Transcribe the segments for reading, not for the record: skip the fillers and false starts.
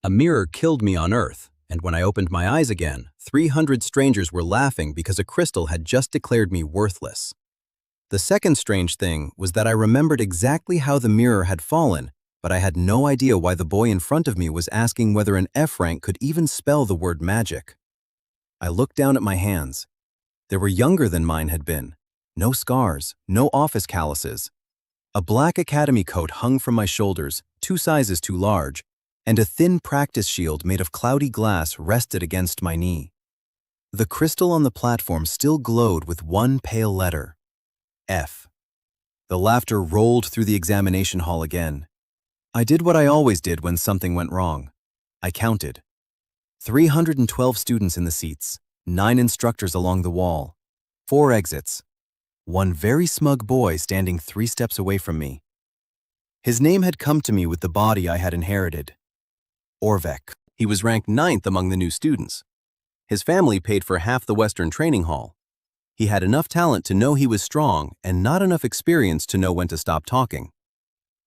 A mirror killed me on Earth, and when I opened my eyes again, 300 strangers were laughing because a crystal had just declared me worthless. The second strange thing was that I remembered exactly how the mirror had fallen, but I had no idea why the boy in front of me was asking whether an F rank could even spell the word magic. I looked down at my hands. They were younger than mine had been. No scars, no office calluses. A black academy coat hung from my shoulders, 2 sizes too large, and a thin practice shield made of cloudy glass rested against my knee. The crystal on the platform still glowed with one pale letter, F. The laughter rolled through the examination hall again. I did what I always did when something went wrong. I counted. 312 students in the seats, 9 instructors along the wall, 4 exits, one very smug boy standing 3 steps away from me. His name had come to me with the body I had inherited. Orvek. He was ranked 9th among the new students. His family paid for half the Western training hall. He had enough talent to know he was strong and not enough experience to know when to stop talking.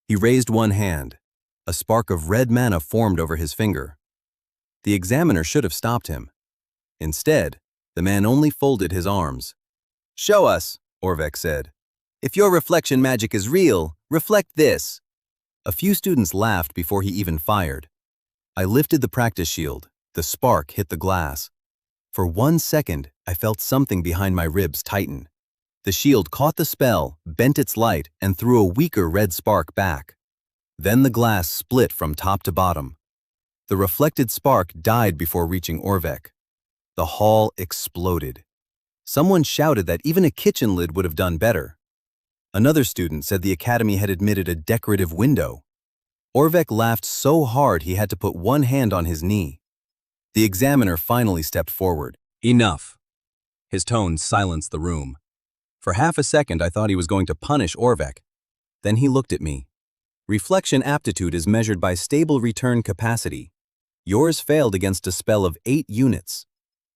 He raised one hand. A spark of red mana formed over his finger. The examiner should have stopped him. Instead, the man only folded his arms. "Show us," Orvek said. "If your reflection magic is real, reflect this." A few students laughed before he even fired. I lifted the practice shield. The spark hit the glass. For 1 second, I felt something behind my ribs tighten. The shield caught the spell, bent its light, and threw a weaker red spark back. Then the glass split from top to bottom. The reflected spark died before reaching Orvek. The hall exploded. Someone shouted that even a kitchen lid would have done better. Another student said the academy had admitted a decorative window. Orvek laughed so hard he had to put one hand on his knee. The examiner finally stepped forward. "Enough." His tone silenced the room. For half a second I thought he was going to punish Orvek. Then he looked at me. "Reflection aptitude is measured by stable return capacity. Yours failed against a spell of 8 units.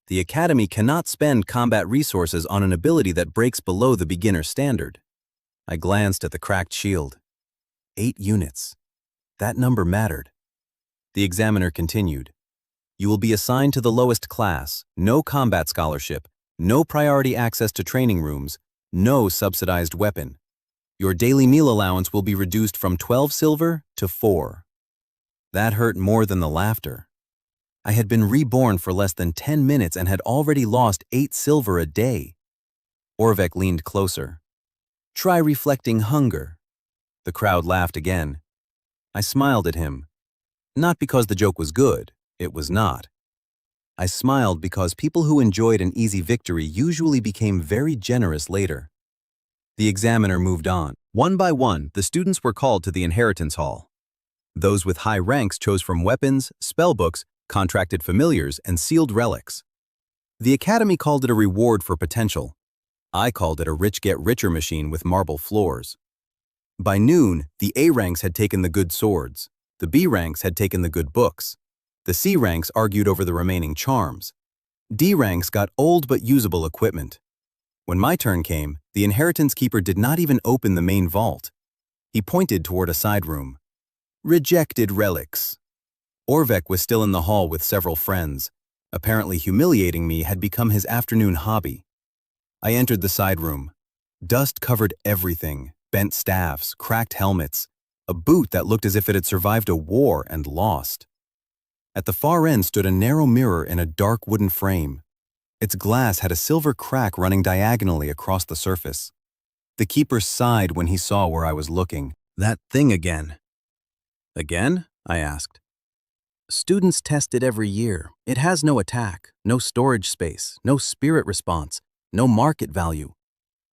The academy cannot spend combat resources on an ability that breaks below the beginner standard." I glanced at the cracked shield. 8 units. That number mattered. The examiner continued. "You will be assigned to the lowest class, no combat scholarship, no priority access to training rooms, no subsidized weapon. Your daily meal allowance will be reduced from 12 silver to 4. That hurt more than the laughter. I had been reborn for less than 10 minutes and had already lost 8 silver a day. Orvek leaned closer. "Try reflecting hunger." The crowd laughed again. I smiled at him. Not because the joke was good. It was not. I smiled because people who enjoyed an easy victory usually became very generous later. The examiner moved on. One by one, the students were called to the inheritance hall. Those with high ranks chose from weapons, spellbooks, contracted familiars, and sealed relics. The academy called it a reward for potential. I called it a rich-get-richer machine with marble floors. By noon, the A ranks had taken the good swords. The B ranks had taken the good books. The C ranks argued over the remaining charms. D ranks got old but usable equipment. When my turn came, the inheritance keeper did not even open the main vault. He pointed toward a side room. "Rejected relics." Orvek was still in the hall with several friends. Apparently humiliating me had become his afternoon hobby. I entered the side room. Dust covered everything. Bent staffs, cracked helmets, a boot that looked as if it had survived a war and lost. At the far end stood a narrow mirror in a dark wooden frame. Its glass had a silver crack running diagonally across the surface. The keeper sighed when he saw where I was looking. "That thing again." "Again?" I asked. "Students test it every year. It has no attack, no storage space, no spirit response, no market value.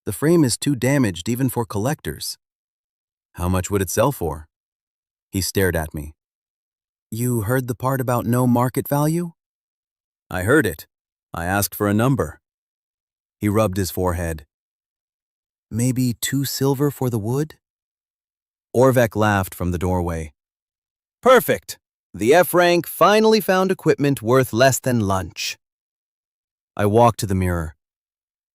The frame is too damaged even for collectors." "How much would it sell for?" He stared at me. "You heard the part about no market value?" "I heard it. I asked for a number." He rubbed his forehead. "Maybe 2 silver for the wood?" Orvek laughed from the doorway. "Perfect! The F rank finally found equipment worth less than lunch." I walked to the mirror.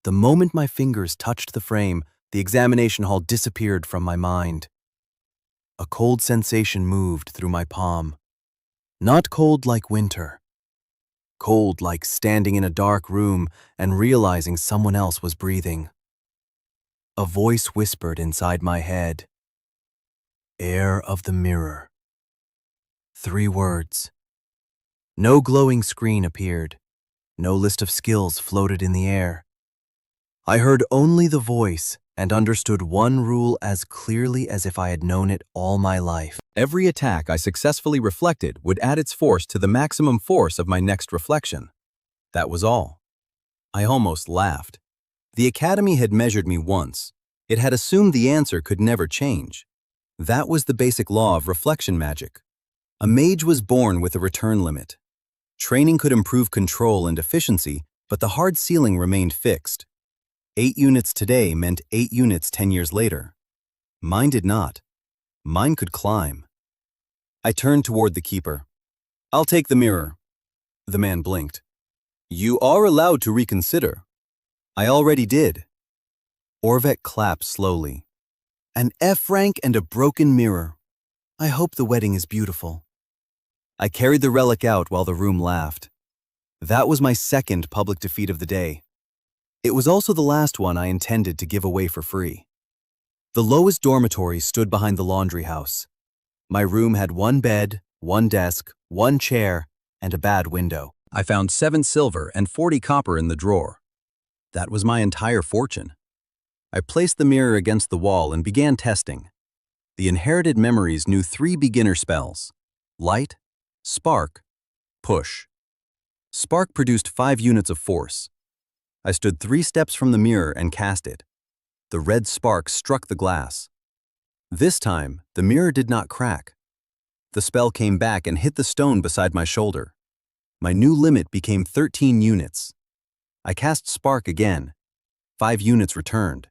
The moment my fingers touched the frame, the examination hall disappeared from my mind. A cold sensation moved through my palm. Not cold like winter. Cold like standing in a dark room and realizing someone else was breathing. A voice whispered inside my head. Air of the mirror. 3 words. No glowing screen appeared. No list of skills floated in the air. I heard only the voice and understood one rule as clearly as if I had known it all my life. Every attack I successfully reflected would add its force to the maximum force of my next reflection. That was all. I almost laughed. The Academy had measured me once. It had assumed the answer could never change. That was the basic law of reflection magic. A mage was born with a return limit. Training could improve control and efficiency, but the hard ceiling remained fixed. 8 units today meant 8 units 10 years later. Mine did not. Mine could climb. I turned toward the keeper. I'll take the mirror. The man blinked. You are allowed to reconsider. I already did. Orvek clapped slowly. An F rank and a broken mirror. I hope the wedding is beautiful. I carried the relic out while the room laughed. That was my second public defeat of the day. It was also the last one I intended to give away for free. The lowest dormitory stood behind the laundry house. My room had 1 bed, 1 desk, 1 chair, and a bad window. I found 7 silver and 40 copper in the drawer. That was my entire fortune. I placed the mirror against the wall and began testing. The inherited memories knew 3 beginner spells: light, spark, push. Spark produced 5 units of force. I stood 3 steps from the mirror and cast it. The red spark struck the glass. This time, the mirror did not crack. The spell came back and hit the stone beside my shoulder. My new limit became 13 units. I cast spark again. 5 units returned.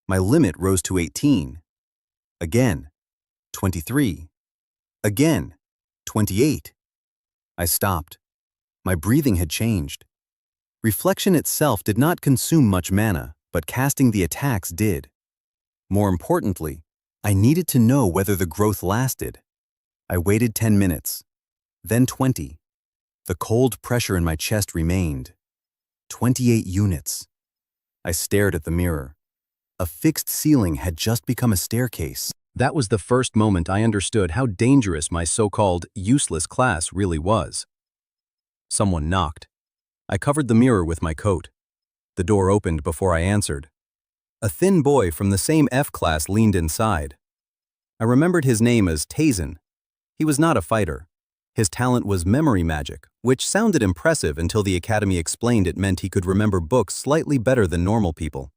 My limit rose to 18. Again, 23. Again, 28. I stopped. My breathing had changed. Reflection itself did not consume much mana, but casting the attacks did. More importantly, I needed to know whether the growth lasted. I waited 10 minutes, then 20. The cold pressure in my chest remained. 28 units. I stared at the mirror. A fixed ceiling had just become a staircase. That was the first moment I understood how dangerous my so-called useless class really was. Someone knocked. I covered the mirror with my coat. The door opened before I answered. A thin boy from the same F class leaned inside. I remembered his name as Tazen. He was not a fighter. His talent was memory magic, which sounded impressive until the Academy explained it meant he could remember books slightly better than normal people.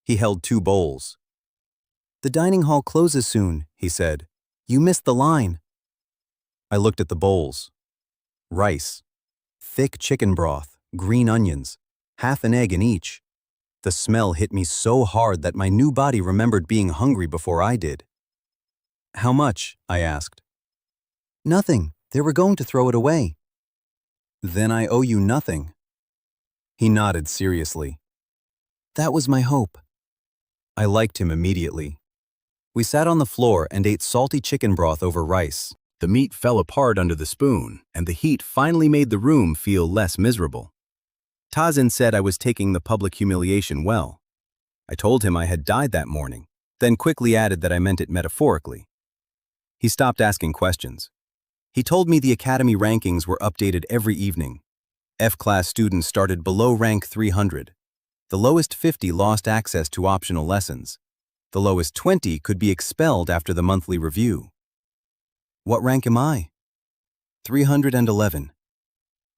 He held 2 bowls. The dining hall closes soon, he said. You missed the line. I looked at the bowls. Rice. Thick chicken broth, green onions, half an egg in each. The smell hit me so hard that my new body remembered being hungry before I did. How much? I asked. Nothing. They were going to throw it away. Then I owe you nothing. He nodded seriously. That was my hope. I liked him immediately. We sat on the floor and ate salty chicken broth over rice. The meat fell apart under the spoon, and the heat finally made the room feel less miserable. Tazen said I was taking the public humiliation well. I told him I had died that morning, then quickly added that I meant it metaphorically. He stopped asking questions. He told me the Academy rankings were updated every evening. F-class students started below rank 300. The lowest 50 lost access to optional lessons. The lowest 20 could be expelled after the monthly review. What rank am I? 311.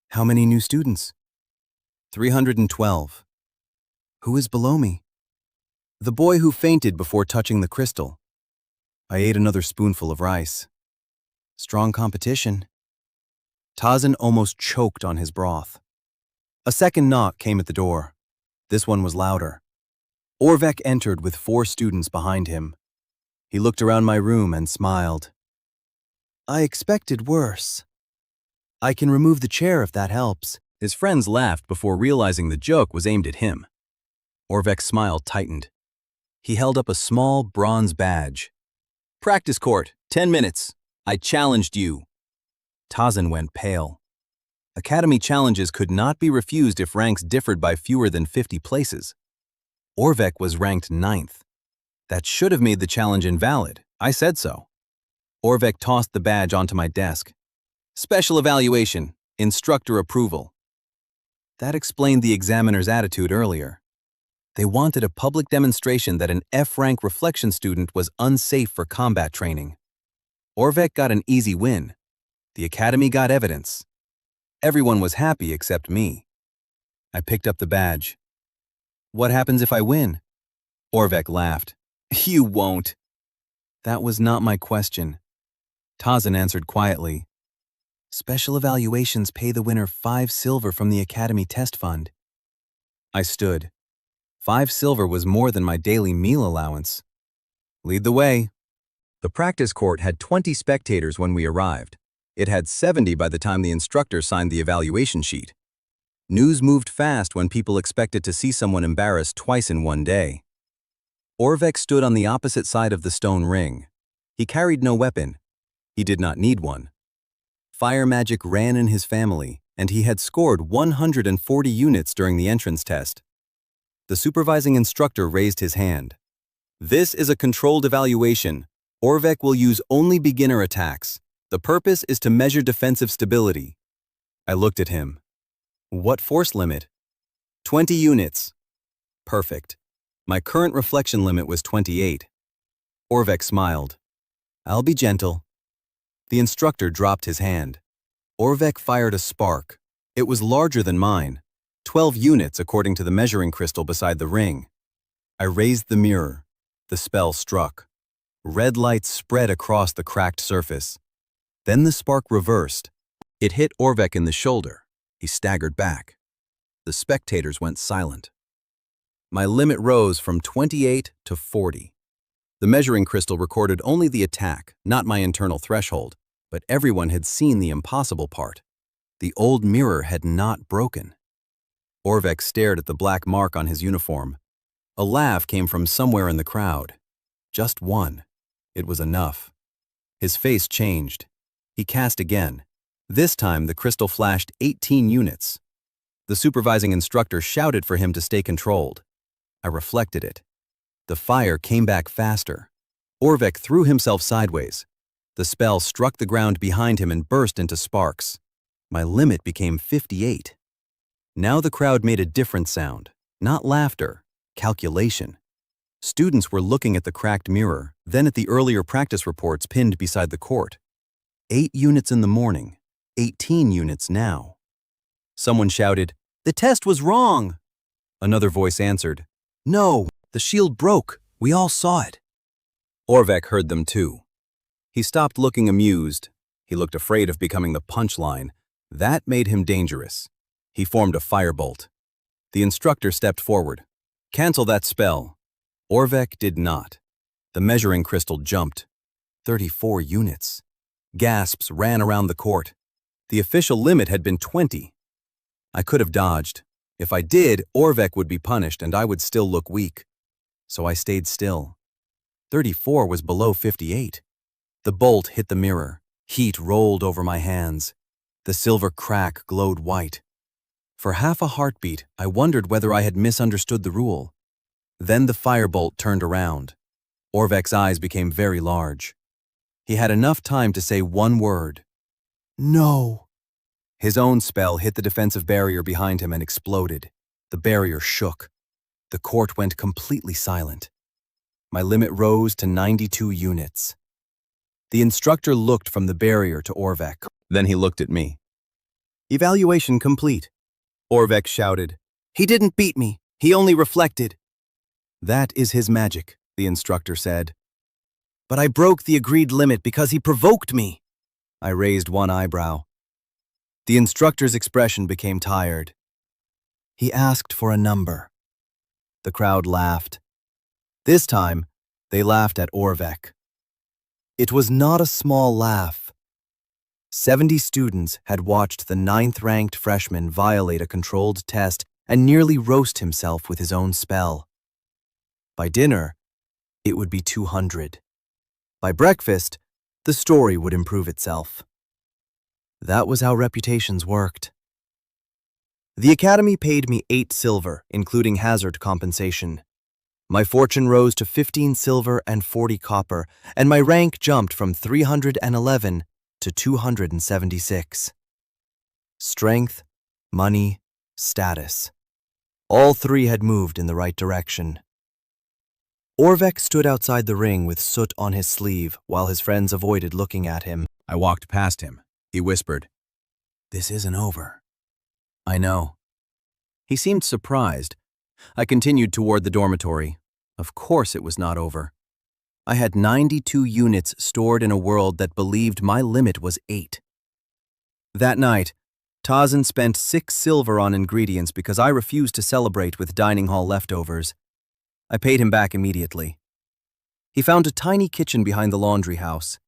How many new students? 312. Who is below me? The boy who fainted before touching the crystal. I ate another spoonful of rice. Strong competition. Tazen almost choked on his broth. A second knock came at the door. This one was louder. Orvek entered with 4 students behind him. He looked around my room and smiled. I expected worse. I can remove the chair if that helps. His friends laughed before realizing the joke was aimed at him. Orvek's smile tightened. He held up a small bronze badge. Practice court, 10 minutes. I challenged you. Tazan went pale. Academy challenges could not be refused if ranks differed by fewer than 50 places. Orvek was ranked 9th. That should have made the challenge invalid. I said so. Orvek tossed the badge onto my desk. Special evaluation, instructor approval. That explained the examiner's attitude earlier. They wanted a public demonstration that an F-rank reflection student was unsafe for combat training. Orvek got an easy win. The academy got evidence. Everyone was happy except me. I picked up the badge. What happens if I win? Orvek laughed. You won't. That was not my question. Tazan answered quietly. Special evaluations pay the winner 5 silver from the Academy Test Fund. I stood. 5 silver was more than my daily meal allowance. Lead the way. The practice court had 20 spectators when we arrived. It had 70 by the time the instructor signed the evaluation sheet. News moved fast when people expected to see someone embarrassed twice in one day. Orvek stood on the opposite side of the stone ring. He carried no weapon. He did not need one. Fire magic ran in his family, and he had scored 140 units during the entrance test. The supervising instructor raised his hand. This is a controlled evaluation. Orvek will use only beginner attacks. The purpose is to measure defensive stability. I looked at him. What force limit? 20 units. Perfect. My current reflection limit was 28. Orvek smiled. I'll be gentle. The instructor dropped his hand. Orvek fired a spark. It was larger than mine, 12 units according to the measuring crystal beside the ring. I raised the mirror. The spell struck. Red light spread across the cracked surface. Then the spark reversed. It hit Orvek in the shoulder. He staggered back. The spectators went silent. My limit rose from 28 to 40. The measuring crystal recorded only the attack, not my internal threshold, but everyone had seen the impossible part. The old mirror had not broken. Orvek stared at the black mark on his uniform. A laugh came from somewhere in the crowd. Just one. It was enough. His face changed. He cast again. This time the crystal flashed 18 units. The supervising instructor shouted for him to stay controlled. I reflected it. The fire came back faster. Orvek threw himself sideways. The spell struck the ground behind him and burst into sparks. My limit became 58. Now the crowd made a different sound. Not laughter, calculation. Students were looking at the cracked mirror, then at the earlier practice reports pinned beside the court. 8 units in the morning, 18 units now. Someone shouted, "The test was wrong!" Another voice answered, "No, the shield broke. We all saw it." Orvek heard them too. He stopped looking amused. He looked afraid of becoming the punchline. That made him dangerous. He formed a firebolt. The instructor stepped forward. "Cancel that spell." Orvek did not. The measuring crystal jumped. 34 units. Gasps ran around the court. The official limit had been 20. I could have dodged. If I did, Orvek would be punished and I would still look weak. So I stayed still. 34 was below 58. The bolt hit the mirror. Heat rolled over my hands. The silver crack glowed white. For half a heartbeat, I wondered whether I had misunderstood the rule. Then the firebolt turned around. Orvek's eyes became very large. He had enough time to say one word. "No." His own spell hit the defensive barrier behind him and exploded. The barrier shook. The court went completely silent. My limit rose to 92 units. The instructor looked from the barrier to Orvek. Then he looked at me. "Evaluation complete." Orvek shouted. "He didn't beat me. He only reflected." "That is his magic," the instructor said. "But I broke the agreed limit because he provoked me." I raised one eyebrow. The instructor's expression became tired. "He asked for a number." The crowd laughed. This time, they laughed at Orvek. It was not a small laugh. 70 students had watched the 9th-ranked freshman violate a controlled test and nearly roast himself with his own spell. By dinner, it would be 200. By breakfast, the story would improve itself. That was how reputations worked. The Academy paid me 8 silver, including hazard compensation. My fortune rose to 15 silver and 40 copper, and my rank jumped from 311 to 276. Strength, money, status. All three had moved in the right direction. Orvek stood outside the ring with soot on his sleeve while his friends avoided looking at him. I walked past him. He whispered, "This isn't over." I know. He seemed surprised. I continued toward the dormitory. Of course it was not over. I had 92 units stored in a world that believed my limit was 8. That night, Tazen spent 6 silver on ingredients because I refused to celebrate with dining hall leftovers. I paid him back immediately. He found a tiny kitchen behind the laundry house.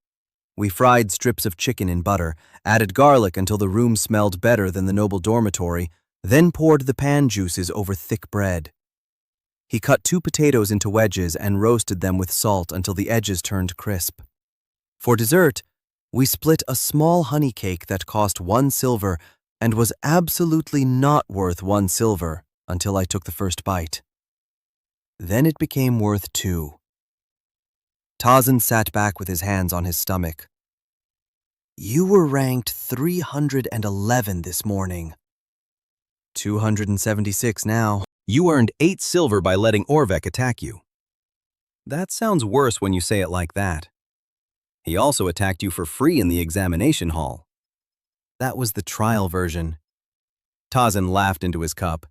We fried strips of chicken in butter, added garlic until the room smelled better than the noble dormitory, then poured the pan juices over thick bread. He cut 2 potatoes into wedges and roasted them with salt until the edges turned crisp. For dessert, we split a small honey cake that cost 1 silver and was absolutely not worth 1 silver until I took the first bite. Then it became worth 2. Tazen sat back with his hands on his stomach. "You were ranked 311 this morning. 276 now. You earned 8 silver by letting Orvek attack you." That sounds worse when you say it like that. He also attacked you for free in the examination hall. That was the trial version. Tazen laughed into his cup.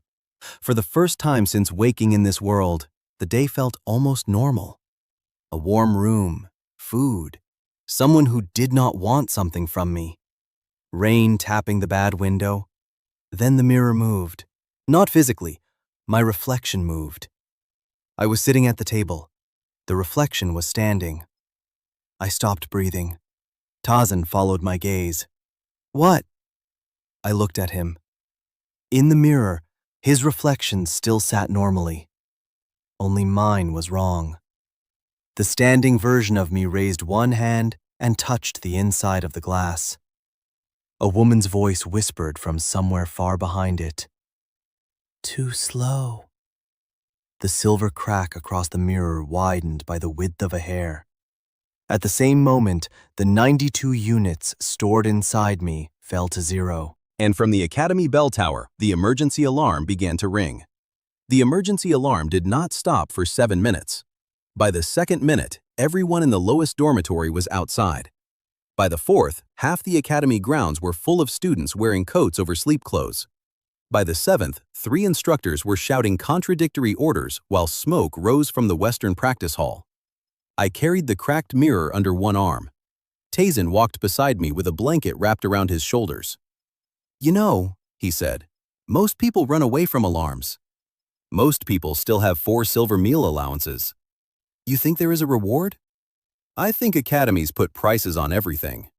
For the first time since waking in this world, the day felt almost normal. A warm room, food, someone who did not want something from me. Rain tapping the bad window. Then the mirror moved. Not physically, my reflection moved. I was sitting at the table. The reflection was standing. I stopped breathing. Tazen followed my gaze. "What?" I looked at him. In the mirror, his reflection still sat normally. Only mine was wrong. The standing version of me raised one hand and touched the inside of the glass. A woman's voice whispered from somewhere far behind it. "Too slow." The silver crack across the mirror widened by the width of a hair. At the same moment, the 92 units stored inside me fell to 0. And from the Academy bell tower, the emergency alarm began to ring. The emergency alarm did not stop for 7 minutes. By the 2nd minute, everyone in the lowest dormitory was outside. By the 4th, half the Academy grounds were full of students wearing coats over sleep clothes. By the 7th, 3 instructors were shouting contradictory orders while smoke rose from the Western practice hall. I carried the cracked mirror under one arm. Tazen walked beside me with a blanket wrapped around his shoulders. "You know," he said, "most people run away from alarms. Most people still have 4 silver meal allowances. You think there is a reward? I think academies put prices on everything."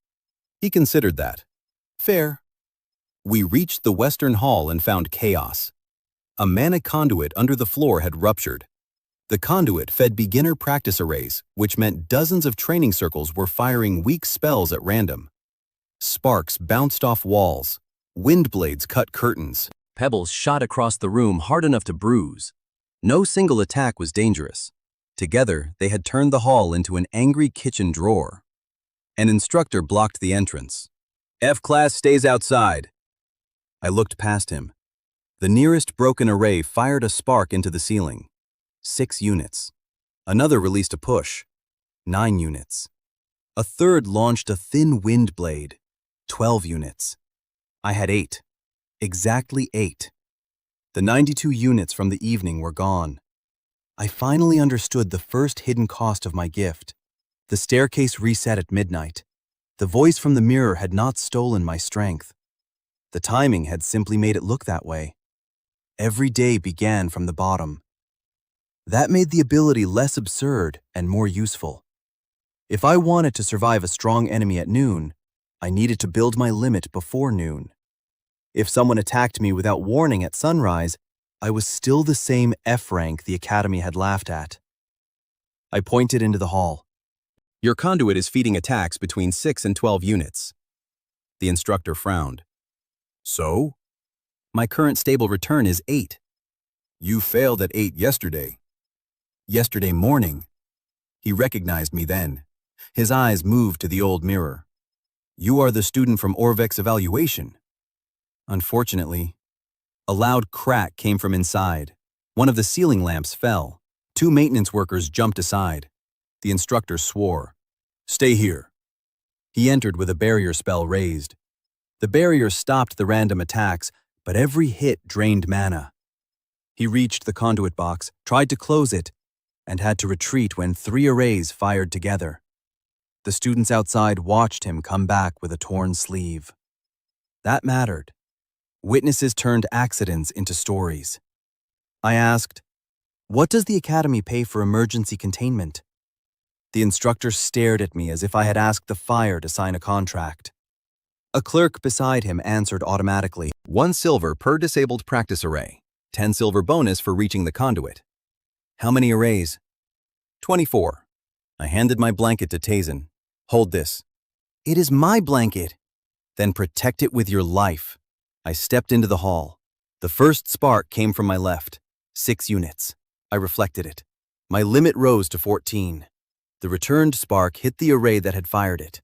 He considered that. Fair. We reached the Western Hall and found chaos. A mana conduit under the floor had ruptured. The conduit fed beginner practice arrays, which meant dozens of training circles were firing weak spells at random. Sparks bounced off walls. Wind blades cut curtains. Pebbles shot across the room hard enough to bruise. No single attack was dangerous. Together, they had turned the hall into an angry kitchen drawer. An instructor blocked the entrance. "F class stays outside." I looked past him. The nearest broken array fired a spark into the ceiling. 6 units. Another released a push. 9 units. A third launched a thin wind blade. 12 units. I had 8. Exactly 8. The 92 units from the evening were gone. I finally understood the first hidden cost of my gift. The staircase reset at midnight. The voice from the mirror had not stolen my strength. The timing had simply made it look that way. Every day began from the bottom. That made the ability less absurd and more useful. If I wanted to survive a strong enemy at noon, I needed to build my limit before noon. If someone attacked me without warning at sunrise, I was still the same F rank the Academy had laughed at. I pointed into the hall. "Your conduit is feeding attacks between 6 and 12 units." The instructor frowned. So? My current stable return is 8. You failed at 8 yesterday. Yesterday morning. He recognized me then. His eyes moved to the old mirror. You are the student from Orvek's evaluation. Unfortunately, a loud crack came from inside. One of the ceiling lamps fell. 2 maintenance workers jumped aside. The instructor swore. Stay here. He entered with a barrier spell raised. The barrier stopped the random attacks, but every hit drained mana. He reached the conduit box, tried to close it, and had to retreat when 3 arrays fired together. The students outside watched him come back with a torn sleeve. That mattered. Witnesses turned accidents into stories. I asked, "What does the Academy pay for emergency containment?" The instructor stared at me as if I had asked the fire to sign a contract. A clerk beside him answered automatically, 1 silver per disabled practice array, 10 silver bonus for reaching the conduit. How many arrays? 24. I handed my blanket to Tazen. Hold this. It is my blanket. Then protect it with your life. I stepped into the hall. The first spark came from my left. 6 units. I reflected it. My limit rose to 14. The returned spark hit the array that had fired it.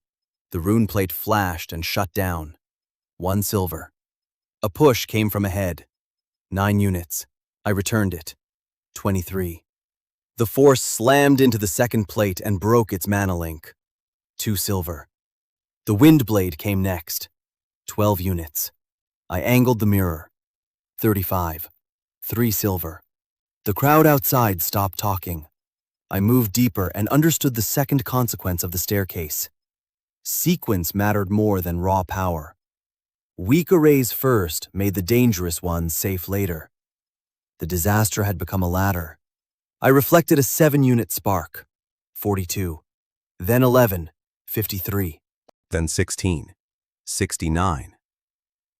The rune plate flashed and shut down. 1 silver. A push came from ahead. 9 units. I returned it. 23. The force slammed into the second plate and broke its mana link. 2 silver. The wind blade came next. 12 units. I angled the mirror. 35. 3 silver. The crowd outside stopped talking. I moved deeper and understood the second consequence of the staircase. Sequence mattered more than raw power. Weak arrays first made the dangerous ones safe later. The disaster had become a ladder. I reflected a 7-unit spark. 42. Then 11. 53. Then 16. 69.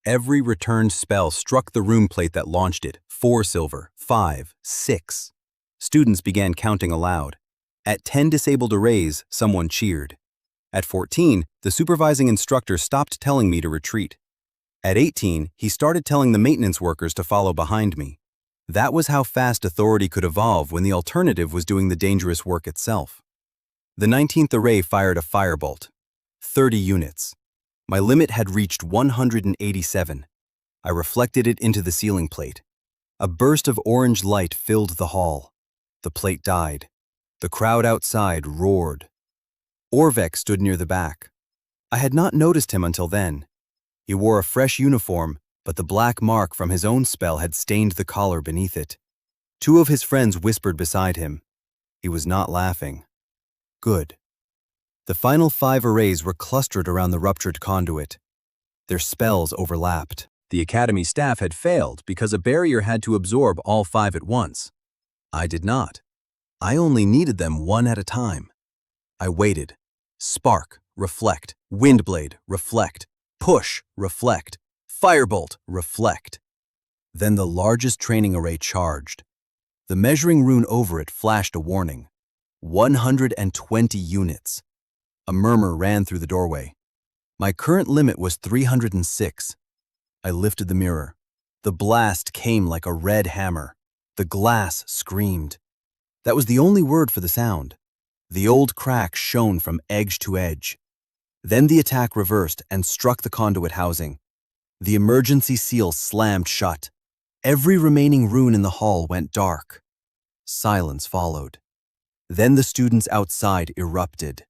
Every returned spell struck the rune plate that launched it. 4 silver, 5, 6. Students began counting aloud. At 10 disabled arrays, someone cheered. At 14, the supervising instructor stopped telling me to retreat. At 18, he started telling the maintenance workers to follow behind me. That was how fast authority could evolve when the alternative was doing the dangerous work itself. The 19th array fired a firebolt. 30 units. My limit had reached 187. I reflected it into the ceiling plate. A burst of orange light filled the hall. The plate died. The crowd outside roared. Orvek stood near the back. I had not noticed him until then. He wore a fresh uniform, but the black mark from his own spell had stained the collar beneath it. 2 of his friends whispered beside him. He was not laughing. Good. The final 5 arrays were clustered around the ruptured conduit. Their spells overlapped. The Academy staff had failed because a barrier had to absorb all 5 at once. I did not. I only needed them 1 at a time. I waited. Spark, reflect. Windblade, reflect. Push, reflect. Firebolt, reflect. Then the largest training array charged. The measuring rune over it flashed a warning. 120 units. A murmur ran through the doorway. My current limit was 306. I lifted the mirror. The blast came like a red hammer. The glass screamed. That was the only word for the sound. The old crack shone from edge to edge. Then the attack reversed and struck the conduit housing. The emergency seal slammed shut. Every remaining rune in the hall went dark. Silence followed. Then the students outside erupted.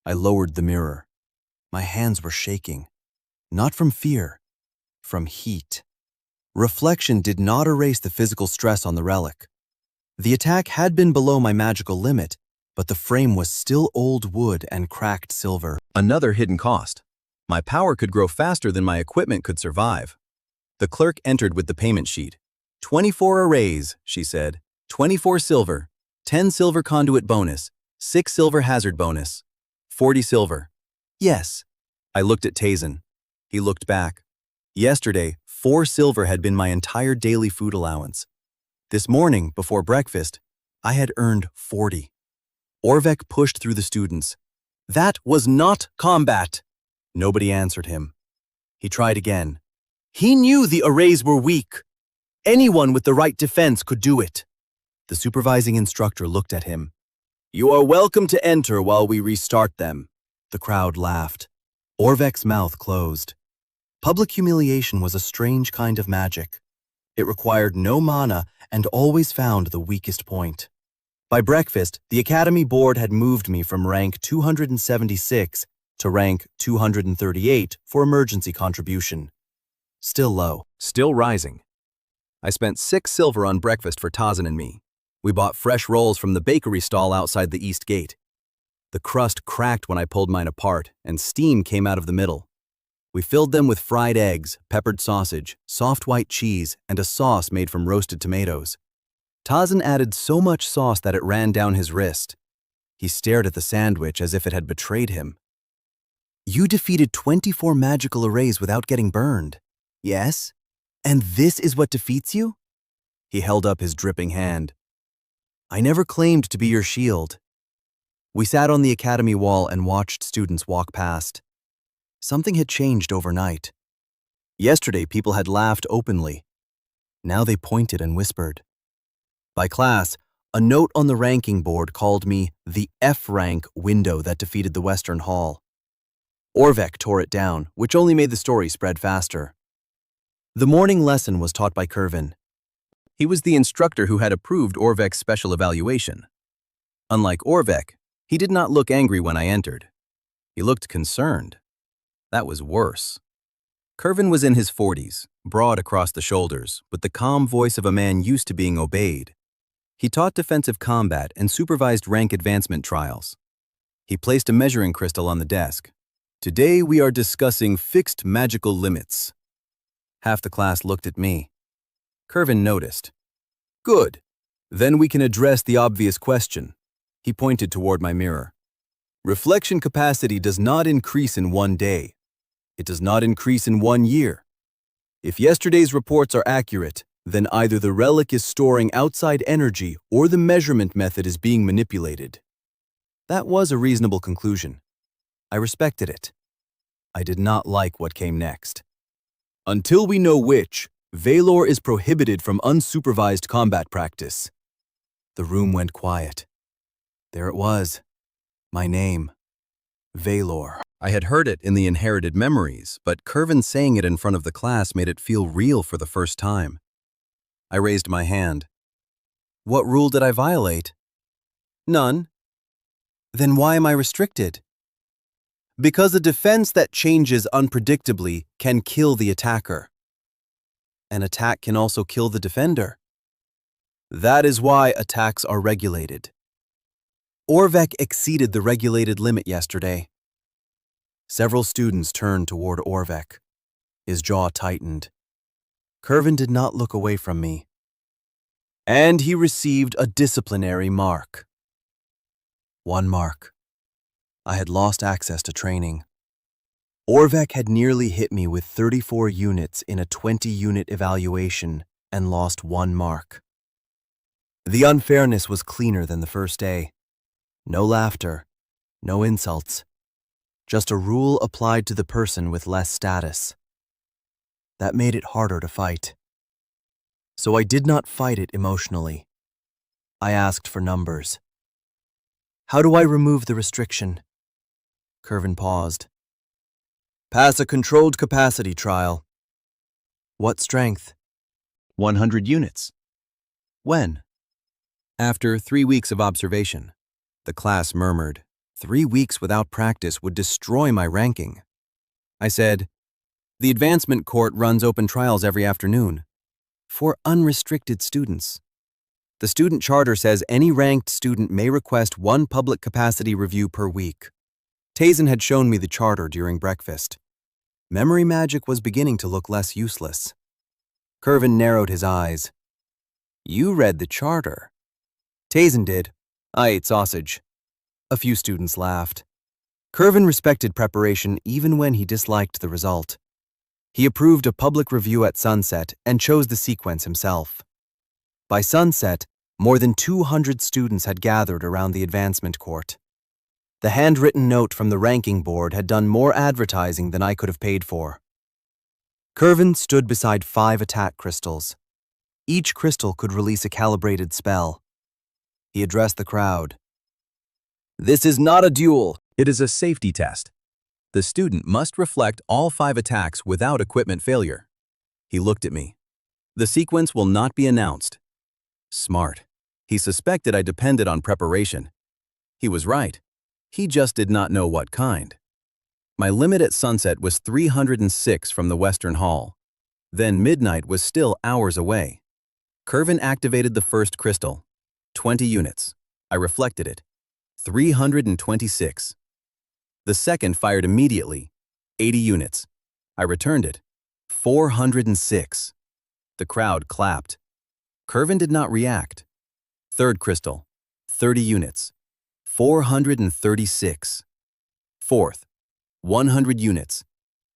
I lowered the mirror. My hands were shaking. Not from fear, from heat. Reflection did not erase the physical stress on the relic. The attack had been below my magical limit, but the frame was still old wood and cracked silver. Another hidden cost. My power could grow faster than my equipment could survive. The clerk entered with the payment sheet. 24 arrays, she said. 24 silver. 10 silver conduit bonus. 6 silver hazard bonus. 40 silver. Yes. I looked at Tazen. He looked back. Yesterday, 4 silver had been my entire daily food allowance. This morning, before breakfast, I had earned 40. Orvek pushed through the students. That was not combat. Nobody answered him. He tried again. He knew the arrays were weak. Anyone with the right defense could do it. The supervising instructor looked at him. You are welcome to enter while we restart them. The crowd laughed. Orvek's mouth closed. Public humiliation was a strange kind of magic. It required no mana and always found the weakest point. By breakfast, the Academy Board had moved me from rank 276 to rank 238 for emergency contribution. Still low. Still rising. I spent 6 silver on breakfast for Tazan and me. We bought fresh rolls from the bakery stall outside the east gate. The crust cracked when I pulled mine apart, and steam came out of the middle. We filled them with fried eggs, peppered sausage, soft white cheese, and a sauce made from roasted tomatoes. Tazan added so much sauce that it ran down his wrist. He stared at the sandwich as if it had betrayed him. You defeated 24 magical arrays without getting burned. Yes? And this is what defeats you? He held up his dripping hand. I never claimed to be your shield. We sat on the academy wall and watched students walk past. Something had changed overnight. Yesterday, people had laughed openly. Now they pointed and whispered. By class, a note on the ranking board called me the F-rank window that defeated the Western Hall. Orvek tore it down, which only made the story spread faster. The morning lesson was taught by Kervin. He was the instructor who had approved Orvek's special evaluation. Unlike Orvek, he did not look angry when I entered. He looked concerned. That was worse. Kervin was in his 40s, broad across the shoulders, with the calm voice of a man used to being obeyed. He taught defensive combat and supervised rank advancement trials. He placed a measuring crystal on the desk. Today we are discussing fixed magical limits. Half the class looked at me. Kervin noticed. Good. Then we can address the obvious question. He pointed toward my mirror. Reflection capacity does not increase in one day. It does not increase in 1 year. If yesterday's reports are accurate, then either the relic is storing outside energy or the measurement method is being manipulated. That was a reasonable conclusion. I respected it. I did not like what came next. Until we know which, Valor is prohibited from unsupervised combat practice. The room went quiet. There it was. My name. Valor. I had heard it in the inherited memories, but Kervin saying it in front of the class made it feel real for the first time. I raised my hand. What rule did I violate? None. Then why am I restricted? Because a defense that changes unpredictably can kill the attacker. An attack can also kill the defender. That is why attacks are regulated. Orvek exceeded the regulated limit yesterday. Several students turned toward Orvek. His jaw tightened. Kervin did not look away from me. And he received a disciplinary mark. 1 mark. I had lost access to training. Orvek had nearly hit me with 34 units in a 20-unit evaluation and lost 1 mark. The unfairness was cleaner than the first day. No laughter, no insults. Just a rule applied to the person with less status. That made it harder to fight. So I did not fight it emotionally. I asked for numbers. How do I remove the restriction? Kervin paused. Pass a controlled capacity trial. What strength? 100 units. When? After 3 weeks of observation. The class murmured. 3 weeks without practice would destroy my ranking. I said, the advancement court runs open trials every afternoon. For unrestricted students. The student charter says any ranked student may request 1 public capacity review per week. Tazan had shown me the charter during breakfast. Memory magic was beginning to look less useless. Kervin narrowed his eyes. You read the charter. Tazan did. I ate sausage. A few students laughed. Kervin respected preparation even when he disliked the result. He approved a public review at sunset and chose the sequence himself. By sunset, more than 200 students had gathered around the advancement court. The handwritten note from the ranking board had done more advertising than I could have paid for. Kervin stood beside 5 attack crystals. Each crystal could release a calibrated spell. He addressed the crowd. "This is not a duel. It is a safety test. The student must reflect all 5 attacks without equipment failure." He looked at me. "The sequence will not be announced." Smart. He suspected I depended on preparation. He was right. He just did not know what kind. My limit at sunset was 306 from the Western Hall. Then midnight was still hours away. Kervin activated the first crystal. 20 units. I reflected it. 326. The second fired immediately. 80 units. I returned it. 406. The crowd clapped. Kervin did not react. Third crystal. 30 units. 436. Fourth. 100 units.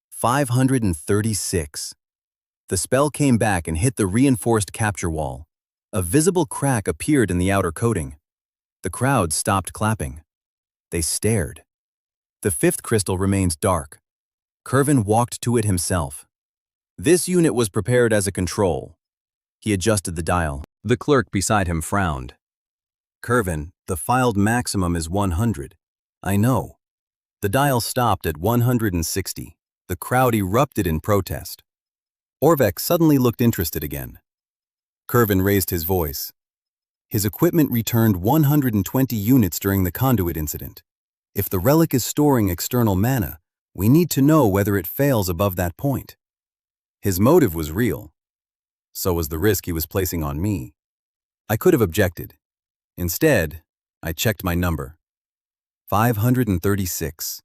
536. The spell came back and hit the reinforced capture wall. A visible crack appeared in the outer coating. The crowd stopped clapping. They stared. The fifth crystal remained dark. Kervin walked to it himself. This unit was prepared as a control. He adjusted the dial. The clerk beside him frowned. "Kervin, the filed maximum is 100. I know." The dial stopped at 160. The crowd erupted in protest. Orvek suddenly looked interested again. Kervin raised his voice. His equipment returned 120 units during the conduit incident. If the relic is storing external mana, we need to know whether it fails above that point. His motive was real. So was the risk he was placing on me. I could have objected. Instead, I checked my number. 536.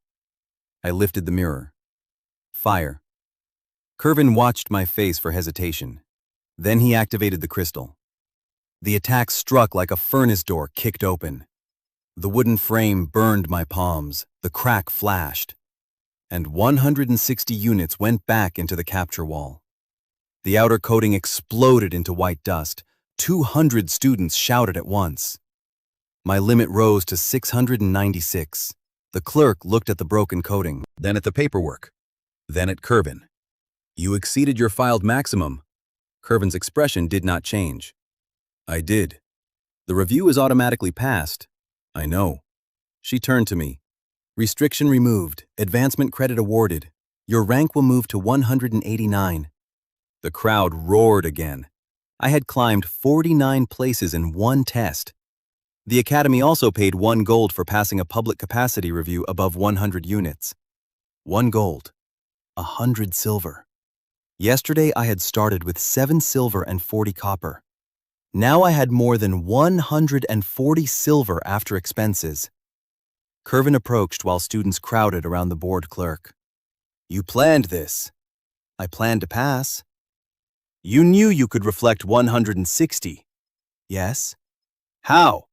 I lifted the mirror. Fire. Kervin watched my face for hesitation. Then he activated the crystal. The attack struck like a furnace door kicked open. The wooden frame burned my palms. The crack flashed. And 160 units went back into the capture wall. The outer coating exploded into white dust. 200 students shouted at once. My limit rose to 696. The clerk looked at the broken coating, then at the paperwork, then at Kervin. "You exceeded your filed maximum." Kervin's expression did not change. "I did. The review is automatically passed." "I know." She turned to me. "Restriction removed. Advancement credit awarded. Your rank will move to 189. The crowd roared again. I had climbed 49 places in one test. The Academy also paid 1 gold for passing a public capacity review above 100 units. 1 gold. 100 silver. Yesterday I had started with 7 silver and 40 copper. Now I had more than 140 silver after expenses. Kervin approached while students crowded around the board clerk. "You planned this." "I planned to pass." "You knew you could reflect 160. "Yes." "How?"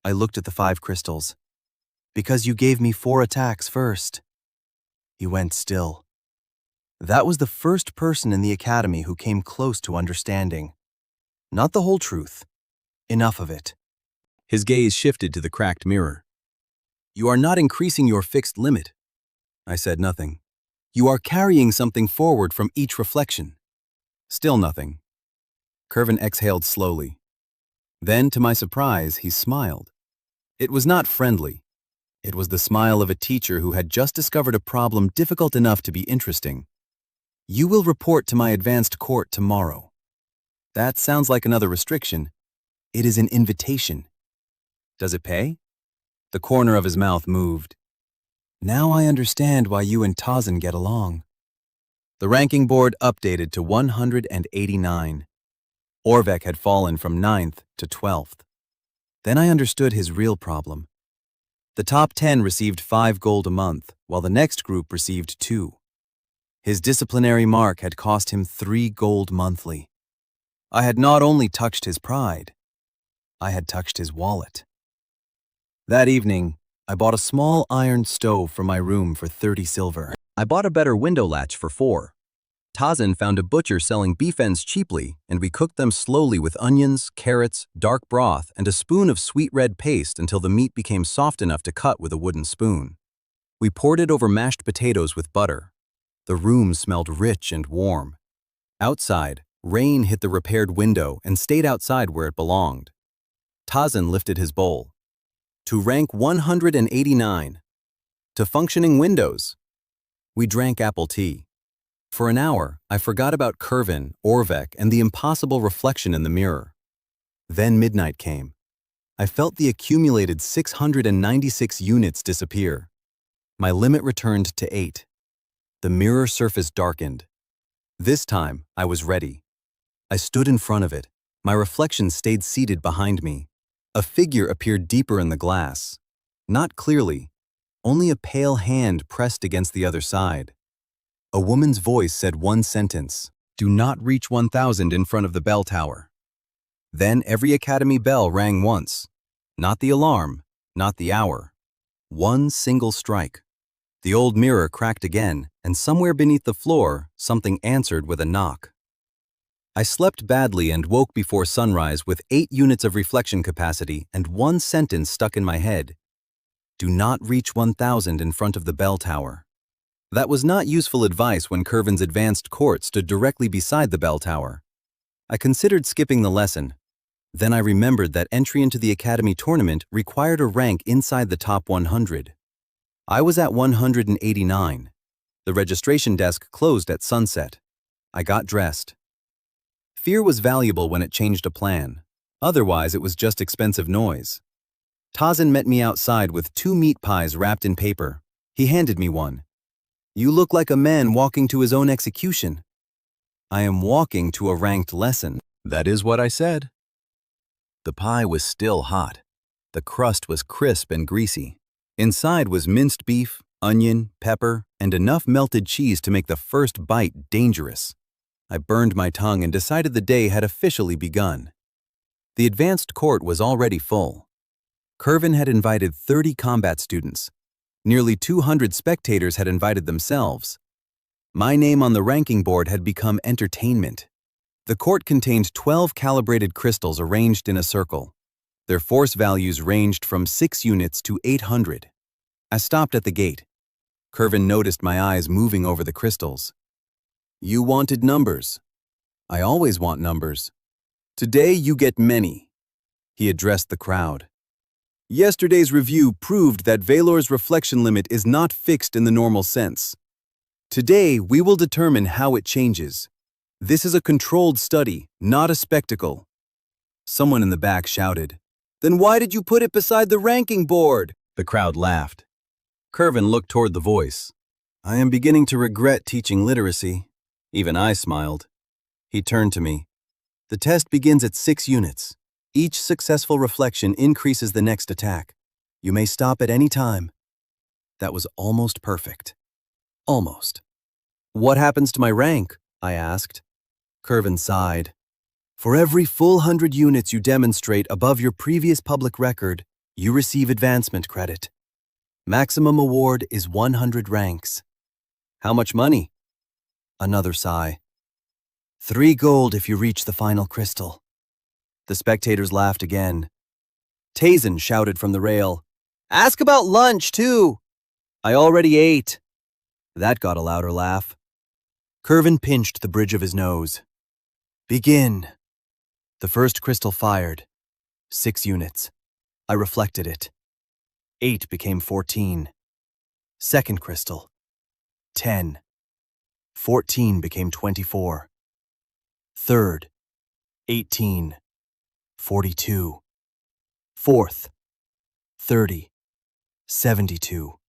I looked at the 5 crystals. "Because you gave me 4 attacks first." He went still. That was the first person in the Academy who came close to understanding. Not the whole truth. Enough of it. His gaze shifted to the cracked mirror. "You are not increasing your fixed limit." I said nothing. "You are carrying something forward from each reflection." Still nothing. Kervin exhaled slowly. Then, to my surprise, he smiled. It was not friendly. It was the smile of a teacher who had just discovered a problem difficult enough to be interesting. "You will report to my advanced court tomorrow." That sounds like another restriction. It is an invitation. "Does it pay?" The corner of his mouth moved. "Now I understand why you and Tazen get along." The ranking board updated to 189. Orvek had fallen from 9th to 12th. Then I understood his real problem. The top 10 received 5 gold a month, while the next group received 2. His disciplinary mark had cost him 3 gold monthly. I had not only touched his pride, I had touched his wallet. That evening, I bought a small iron stove for my room for 30 silver. I bought a better window latch for 4. Tazen found a butcher selling beef ends cheaply, and we cooked them slowly with onions, carrots, dark broth, and a spoon of sweet red paste until the meat became soft enough to cut with a wooden spoon. We poured it over mashed potatoes with butter. The room smelled rich and warm. Outside, rain hit the repaired window and stayed outside where it belonged. Tazan lifted his bowl. To rank 189. To functioning windows. We drank apple tea. For an hour, I forgot about Kervin, Orvek, and the impossible reflection in the mirror. Then midnight came. I felt the accumulated 696 units disappear. My limit returned to 8. The mirror surface darkened. This time, I was ready. I stood in front of it. My reflection stayed seated behind me. A figure appeared deeper in the glass. Not clearly, only a pale hand pressed against the other side. A woman's voice said one sentence: "Do not reach 1,000 in front of the bell tower." Then every academy bell rang once. Not the alarm, not the hour. One single strike. The old mirror cracked again, and somewhere beneath the floor, something answered with a knock. I slept badly and woke before sunrise with 8 units of reflection capacity and one sentence stuck in my head: "Do not reach 1,000 in front of the bell tower." That was not useful advice when Kervin's advanced court stood directly beside the bell tower. I considered skipping the lesson. Then I remembered that entry into the academy tournament required a rank inside the top 100. I was at 189. The registration desk closed at sunset. I got dressed. Fear was valuable when it changed a plan. Otherwise, it was just expensive noise. Tazan met me outside with 2 meat pies wrapped in paper. He handed me one. "You look like a man walking to his own execution." "I am walking to a ranked lesson." That is what I said. The pie was still hot. The crust was crisp and greasy. Inside was minced beef, onion, pepper, and enough melted cheese to make the first bite dangerous. I burned my tongue and decided the day had officially begun. The advanced court was already full. Kervin had invited 30 combat students. Nearly 200 spectators had invited themselves. My name on the ranking board had become entertainment. The court contained 12 calibrated crystals arranged in a circle. Their force values ranged from 6 units to 800. I stopped at the gate. Kervin noticed my eyes moving over the crystals. "You wanted numbers." "I always want numbers." "Today you get many." He addressed the crowd. "Yesterday's review proved that Valor's reflection limit is not fixed in the normal sense. Today we will determine how it changes. This is a controlled study, not a spectacle." Someone in the back shouted, "Then why did you put it beside the ranking board?" The crowd laughed. Kervin looked toward the voice. "I am beginning to regret teaching literacy." Even I smiled. He turned to me. "The test begins at 6 units. Each successful reflection increases the next attack. You may stop at any time." That was almost perfect. Almost. "What happens to my rank?" I asked. Kervin sighed. "For every full 100 units you demonstrate above your previous public record, you receive advancement credit. Maximum award is 100 ranks." "How much money?" Another sigh. 3 gold if you reach the final crystal." The spectators laughed again. Tazan shouted from the rail, "Ask about lunch, too." "I already ate." That got a louder laugh. Kervin pinched the bridge of his nose. "Begin." The first crystal fired. 6 units. I reflected it. 8 became 14. Second crystal. 10. 14 became 24. Third. 18. 42. Fourth. 30. 72.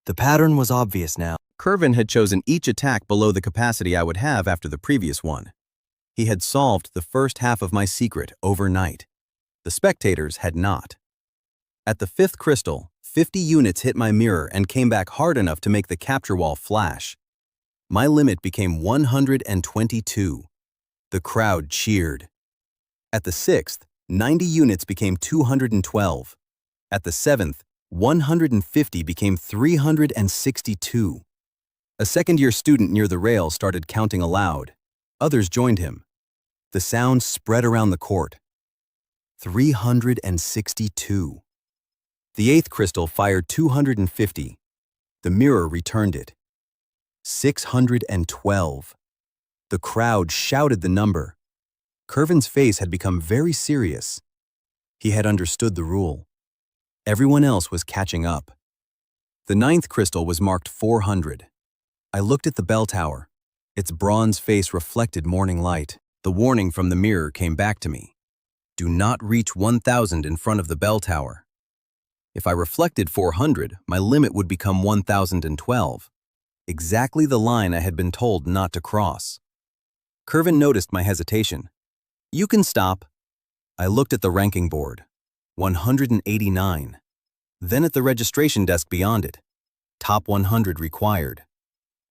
The pattern was obvious now. Kervin had chosen each attack below the capacity I would have after the previous one. He had solved the first half of my secret overnight. The spectators had not. At the 5th crystal, 50 units hit my mirror and came back hard enough to make the capture wall flash. My limit became 122. The crowd cheered. At the 6th, 90 units became 212. At the 7th, 150 became 362. A second-year student near the rail started counting aloud. Others joined him. The sound spread around the court. 362. The 8th crystal fired 250. The mirror returned it. 612. The crowd shouted the number. Kervin's face had become very serious. He had understood the rule. Everyone else was catching up. The ninth crystal was marked 400. I looked at the bell tower. Its bronze face reflected morning light. The warning from the mirror came back to me. Do not reach 1,000 in front of the bell tower. If I reflected 400, my limit would become 1,012. Exactly the line I had been told not to cross. Kervin noticed my hesitation. You can stop. I looked at the ranking board. 189. Then at the registration desk beyond it. Top 100 required.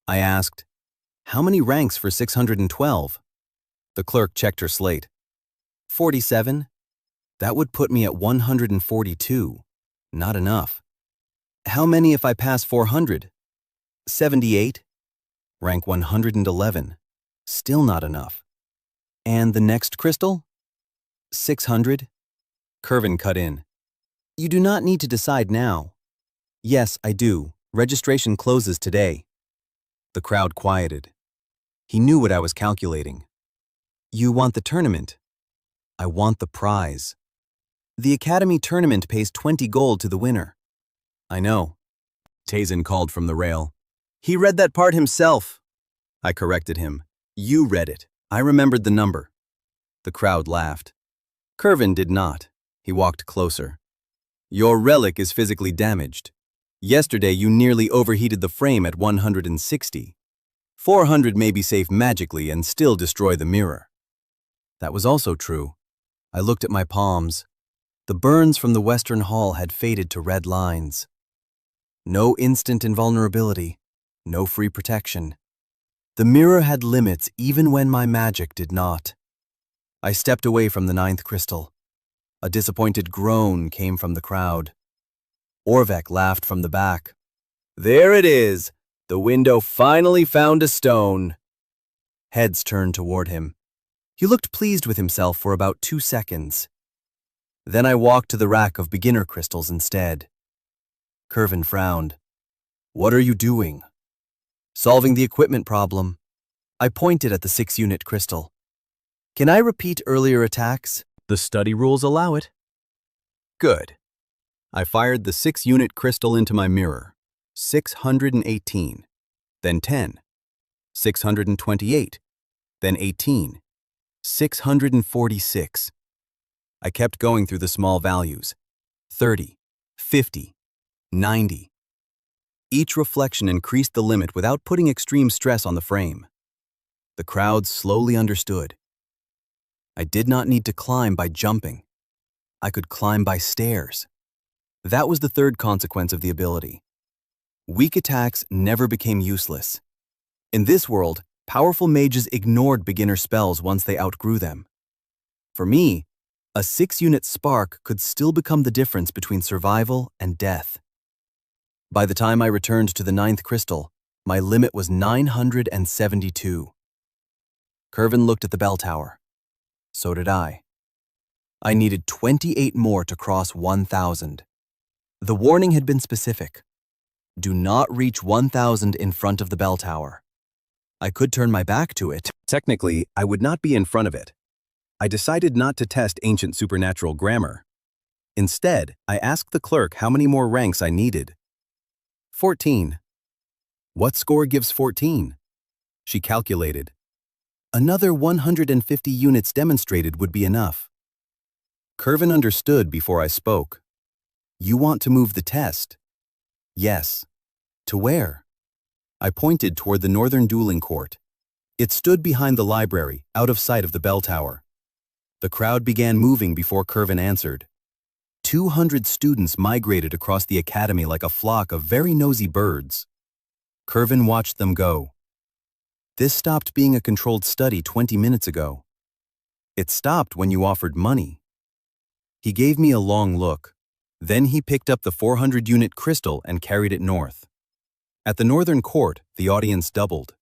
I asked, how many ranks for 612? The clerk checked her slate. 47? That would put me at 142. Not enough. How many if I pass 400? 78? Rank 111. Still not enough. And the next crystal? 600? Kervin cut in. You do not need to decide now. Yes, I do. Registration closes today. The crowd quieted. He knew what I was calculating. You want the tournament? I want the prize. The Academy tournament pays 20 gold to the winner. I know. Tazen called from the rail. He read that part himself. I corrected him. You read it. I remembered the number. The crowd laughed. Kervin did not. He walked closer. Your relic is physically damaged. Yesterday you nearly overheated the frame at 160. 400 may be safe magically and still destroy the mirror. That was also true. I looked at my palms. The burns from the Western Hall had faded to red lines. No instant invulnerability, no free protection. The mirror had limits even when my magic did not. I stepped away from the ninth crystal. A disappointed groan came from the crowd. Orvek laughed from the back. There it is! The window finally found a stone. Heads turned toward him. He looked pleased with himself for about 2 seconds. Then I walked to the rack of beginner crystals instead. Kervin frowned. What are you doing? Solving the equipment problem. I pointed at the 6-unit crystal. Can I repeat earlier attacks? The study rules allow it. Good. I fired the 6-unit crystal into my mirror. 618. Then 10. 628. Then 18. 646. I kept going through the small values. 30. 50. 90. Each reflection increased the limit without putting extreme stress on the frame. The crowd slowly understood. I did not need to climb by jumping. I could climb by stairs. That was the third consequence of the ability. Weak attacks never became useless. In this world, powerful mages ignored beginner spells once they outgrew them. For me, a 6-unit spark could still become the difference between survival and death. By the time I returned to the 9th crystal, my limit was 972. Kervin looked at the bell tower. So did I. I needed 28 more to cross 1,000. The warning had been specific. Do not reach 1,000 in front of the bell tower. I could turn my back to it. Technically, I would not be in front of it. I decided not to test ancient supernatural grammar. Instead, I asked the clerk how many more ranks I needed. 14. What score gives 14? She calculated. Another 150 units demonstrated would be enough. Kervin understood before I spoke. You want to move the test? Yes. To where? I pointed toward the northern dueling court. It stood behind the library, out of sight of the bell tower. The crowd began moving before Kervin answered. 200 students migrated across the academy like a flock of very nosy birds. Kervin watched them go. This stopped being a controlled study 20 minutes ago. It stopped when you offered money. He gave me a long look. Then he picked up the 400-unit crystal and carried it north. At the northern court, the audience doubled.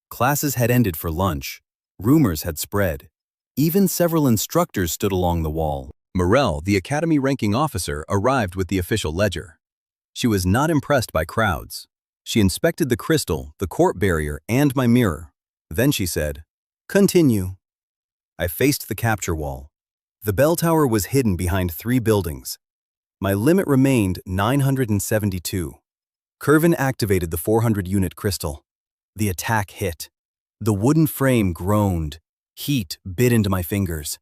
Classes had ended for lunch. Rumors had spread. Even several instructors stood along the wall. Morel, the academy ranking officer, arrived with the official ledger. She was not impressed by crowds. She inspected the crystal, the court barrier, and my mirror. Then she said, "Continue." I faced the capture wall. The bell tower was hidden behind 3 buildings. My limit remained 972. Kervin activated the 400-unit crystal. The attack hit. The wooden frame groaned. Heat bit into my fingers.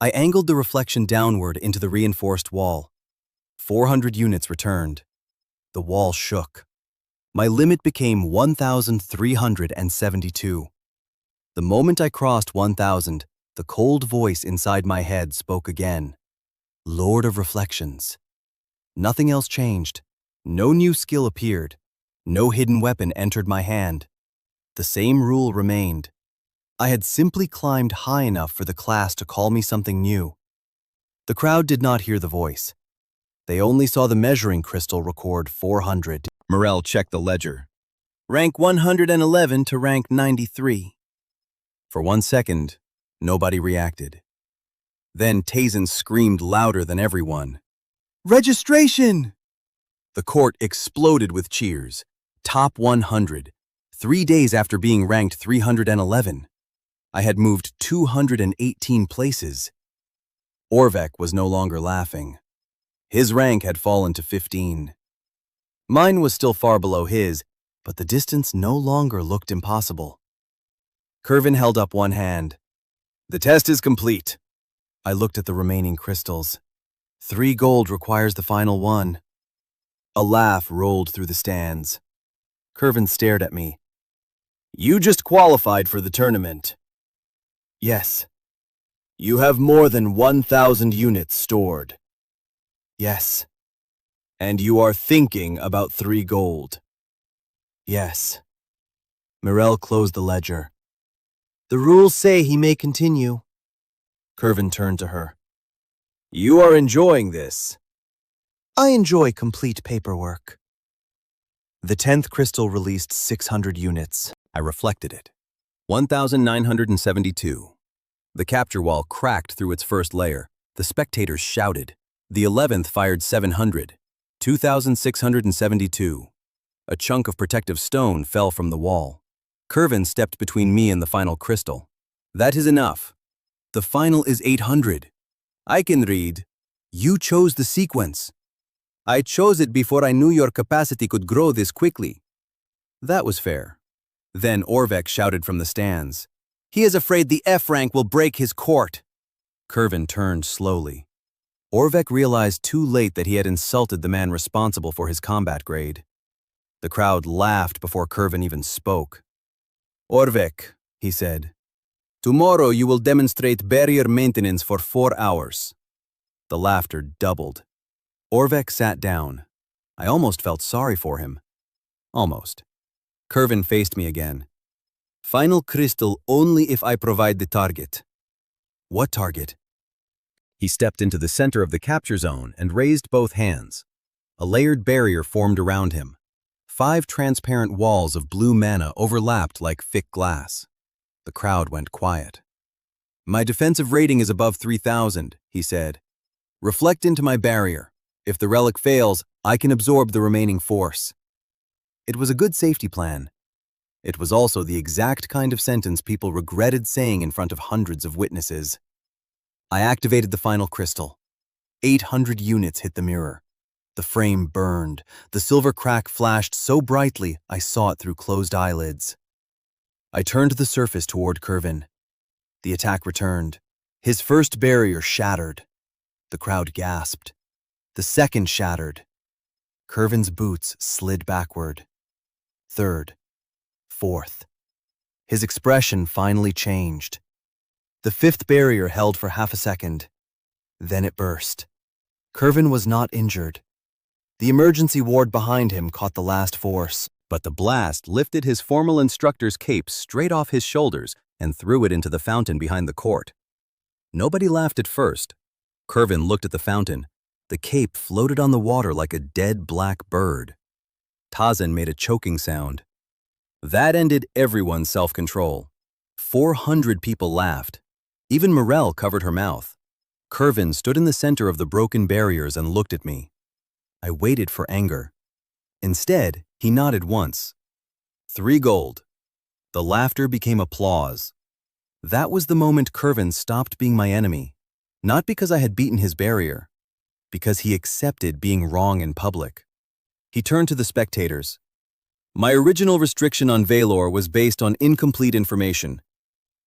I angled the reflection downward into the reinforced wall. 400 units returned. The wall shook. My limit became 1,372. The moment I crossed 1,000, the cold voice inside my head spoke again. Lord of Reflections. Nothing else changed. No new skill appeared. No hidden weapon entered my hand. The same rule remained. I had simply climbed high enough for the class to call me something new. The crowd did not hear the voice. They only saw the measuring crystal record 400. Morel checked the ledger. Rank 111 to rank 93. For 1 second, nobody reacted. Then Tazen screamed louder than everyone. "Registration!" The court exploded with cheers. Top 100. 3 days after being ranked 311. I had moved 218 places. Orvek was no longer laughing. His rank had fallen to 15. Mine was still far below his, but the distance no longer looked impossible. Kervin held up one hand. "The test is complete." I looked at the remaining crystals. 3 gold requires the final one. A laugh rolled through the stands. Kervin stared at me. "You just qualified for the tournament." "Yes." "You have more than 1,000 units stored." "Yes." "And you are thinking about 3 gold." "Yes." Morel closed the ledger. "The rules say he may continue." Kervin turned to her. "You are enjoying this." "I enjoy complete paperwork." The 10th crystal released 600 units. I reflected it. 1,972. The capture wall cracked through its first layer. The spectators shouted. The 11th fired 700. 2,672. A chunk of protective stone fell from the wall. Kervin stepped between me and the final crystal. "That is enough. The final is 800. I can read. You chose the sequence." "I chose it before I knew your capacity could grow this quickly." That was fair. Then Orvek shouted from the stands. "He is afraid the F rank will break his court." Kervin turned slowly. Orvek realized too late that he had insulted the man responsible for his combat grade. The crowd laughed before Kervin even spoke. "Orvek," he said, "tomorrow you will demonstrate barrier maintenance for 4 hours." The laughter doubled. Orvek sat down. I almost felt sorry for him. Almost. Kervin faced me again. "Final crystal only if I provide the target." "What target?" He stepped into the center of the capture zone and raised both hands. A layered barrier formed around him. 5 transparent walls of blue mana overlapped like thick glass. The crowd went quiet. "My defensive rating is above 3,000, he said. "Reflect into my barrier. If the relic fails, I can absorb the remaining force." It was a good safety plan. It was also the exact kind of sentence people regretted saying in front of hundreds of witnesses. I activated the final crystal. 800 units hit the mirror. The frame burned. The silver crack flashed so brightly I saw it through closed eyelids. I turned the surface toward Kervin. The attack returned. His first barrier shattered. The crowd gasped. The second shattered. Kervin's boots slid backward. Third. Fourth. His expression finally changed. The 5th barrier held for half a second. Then it burst. Kervin was not injured. The emergency ward behind him caught the last force, but the blast lifted his formal instructor's cape straight off his shoulders and threw it into the fountain behind the court. Nobody laughed at first. Kervin looked at the fountain. The cape floated on the water like a dead black bird. Tazen made a choking sound. That ended everyone's self-control. 400 people laughed. Even Morel covered her mouth. Kervin stood in the center of the broken barriers and looked at me. I waited for anger. Instead, he nodded once. 3 gold. The laughter became applause. That was the moment Kervin stopped being my enemy, not because I had beaten his barrier, because he accepted being wrong in public. He turned to the spectators. My original restriction on Valor was based on incomplete information.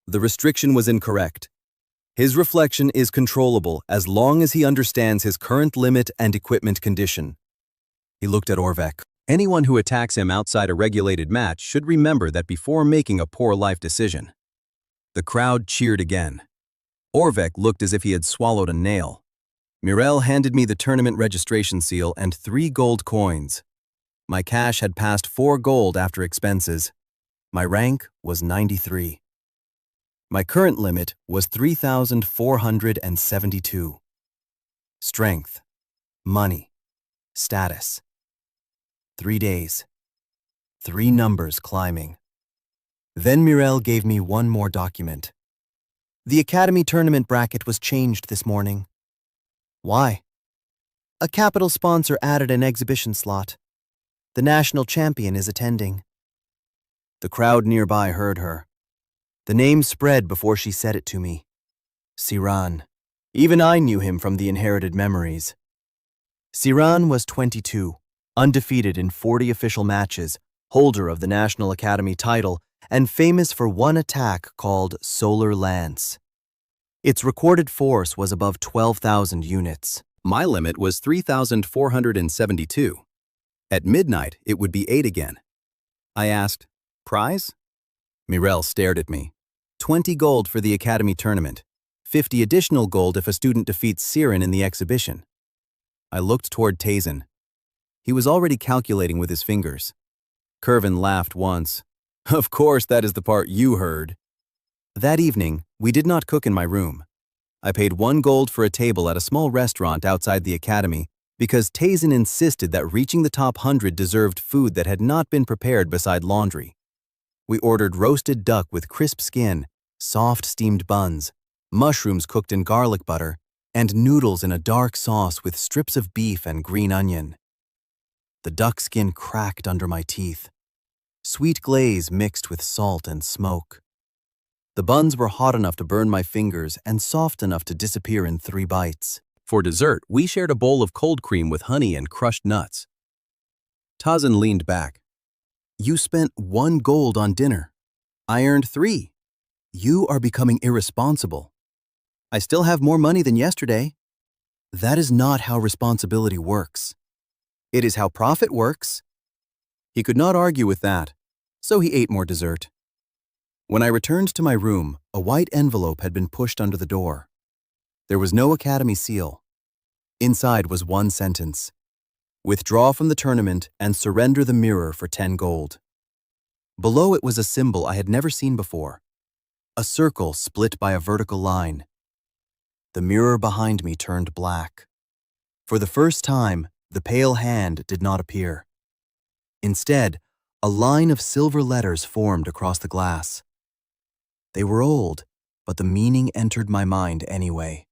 The restriction was incorrect. His reflection is controllable as long as he understands his current limit and equipment condition. He looked at Orvek. Anyone who attacks him outside a regulated match should remember that before making a poor life decision. The crowd cheered again. Orvek looked as if he had swallowed a nail. Mirel handed me the tournament registration seal and 3 gold coins. My cash had passed 4 gold after expenses. My rank was 93. My current limit was 3,472. Strength, money, status. 3 days. 3 numbers climbing. Then Mirel gave me one more document. The Academy tournament bracket was changed this morning. Why? A capital sponsor added an exhibition slot. The national champion is attending. The crowd nearby heard her. The name spread before she said it to me. Siran. Even I knew him from the inherited memories. Siran was 22, undefeated in 40 official matches, holder of the National Academy title, and famous for one attack called Solar Lance. Its recorded force was above 12,000 units. My limit was 3,472. At midnight, it would be 8 again. I asked, prize? Mirel stared at me. 20 gold for the Academy tournament. 50 additional gold if a student defeats Siren in the exhibition. I looked toward Tazen. He was already calculating with his fingers. Kervin laughed once. Of course, that is the part you heard. That evening, we did not cook in my room. I paid 1 gold for a table at a small restaurant outside the academy because Tazen insisted that reaching the top 100 deserved food that had not been prepared beside laundry. We ordered roasted duck with crisp skin, soft steamed buns, mushrooms cooked in garlic butter, and noodles in a dark sauce with strips of beef and green onion. The duck skin cracked under my teeth. Sweet glaze mixed with salt and smoke. The buns were hot enough to burn my fingers and soft enough to disappear in 3 bites. For dessert, we shared a bowl of cold cream with honey and crushed nuts. Tazen leaned back. You spent 1 gold on dinner. I earned 3. You are becoming irresponsible. I still have more money than yesterday. That is not how responsibility works. It is how profit works. He could not argue with that, so he ate more dessert. When I returned to my room, a white envelope had been pushed under the door. There was no academy seal. Inside was 1 sentence. Withdraw from the tournament and surrender the mirror for 10 gold. Below it was a symbol I had never seen before. A circle split by a vertical line. The mirror behind me turned black. For the first time, the pale hand did not appear. Instead, a line of silver letters formed across the glass. They were old, but the meaning entered my mind anyway.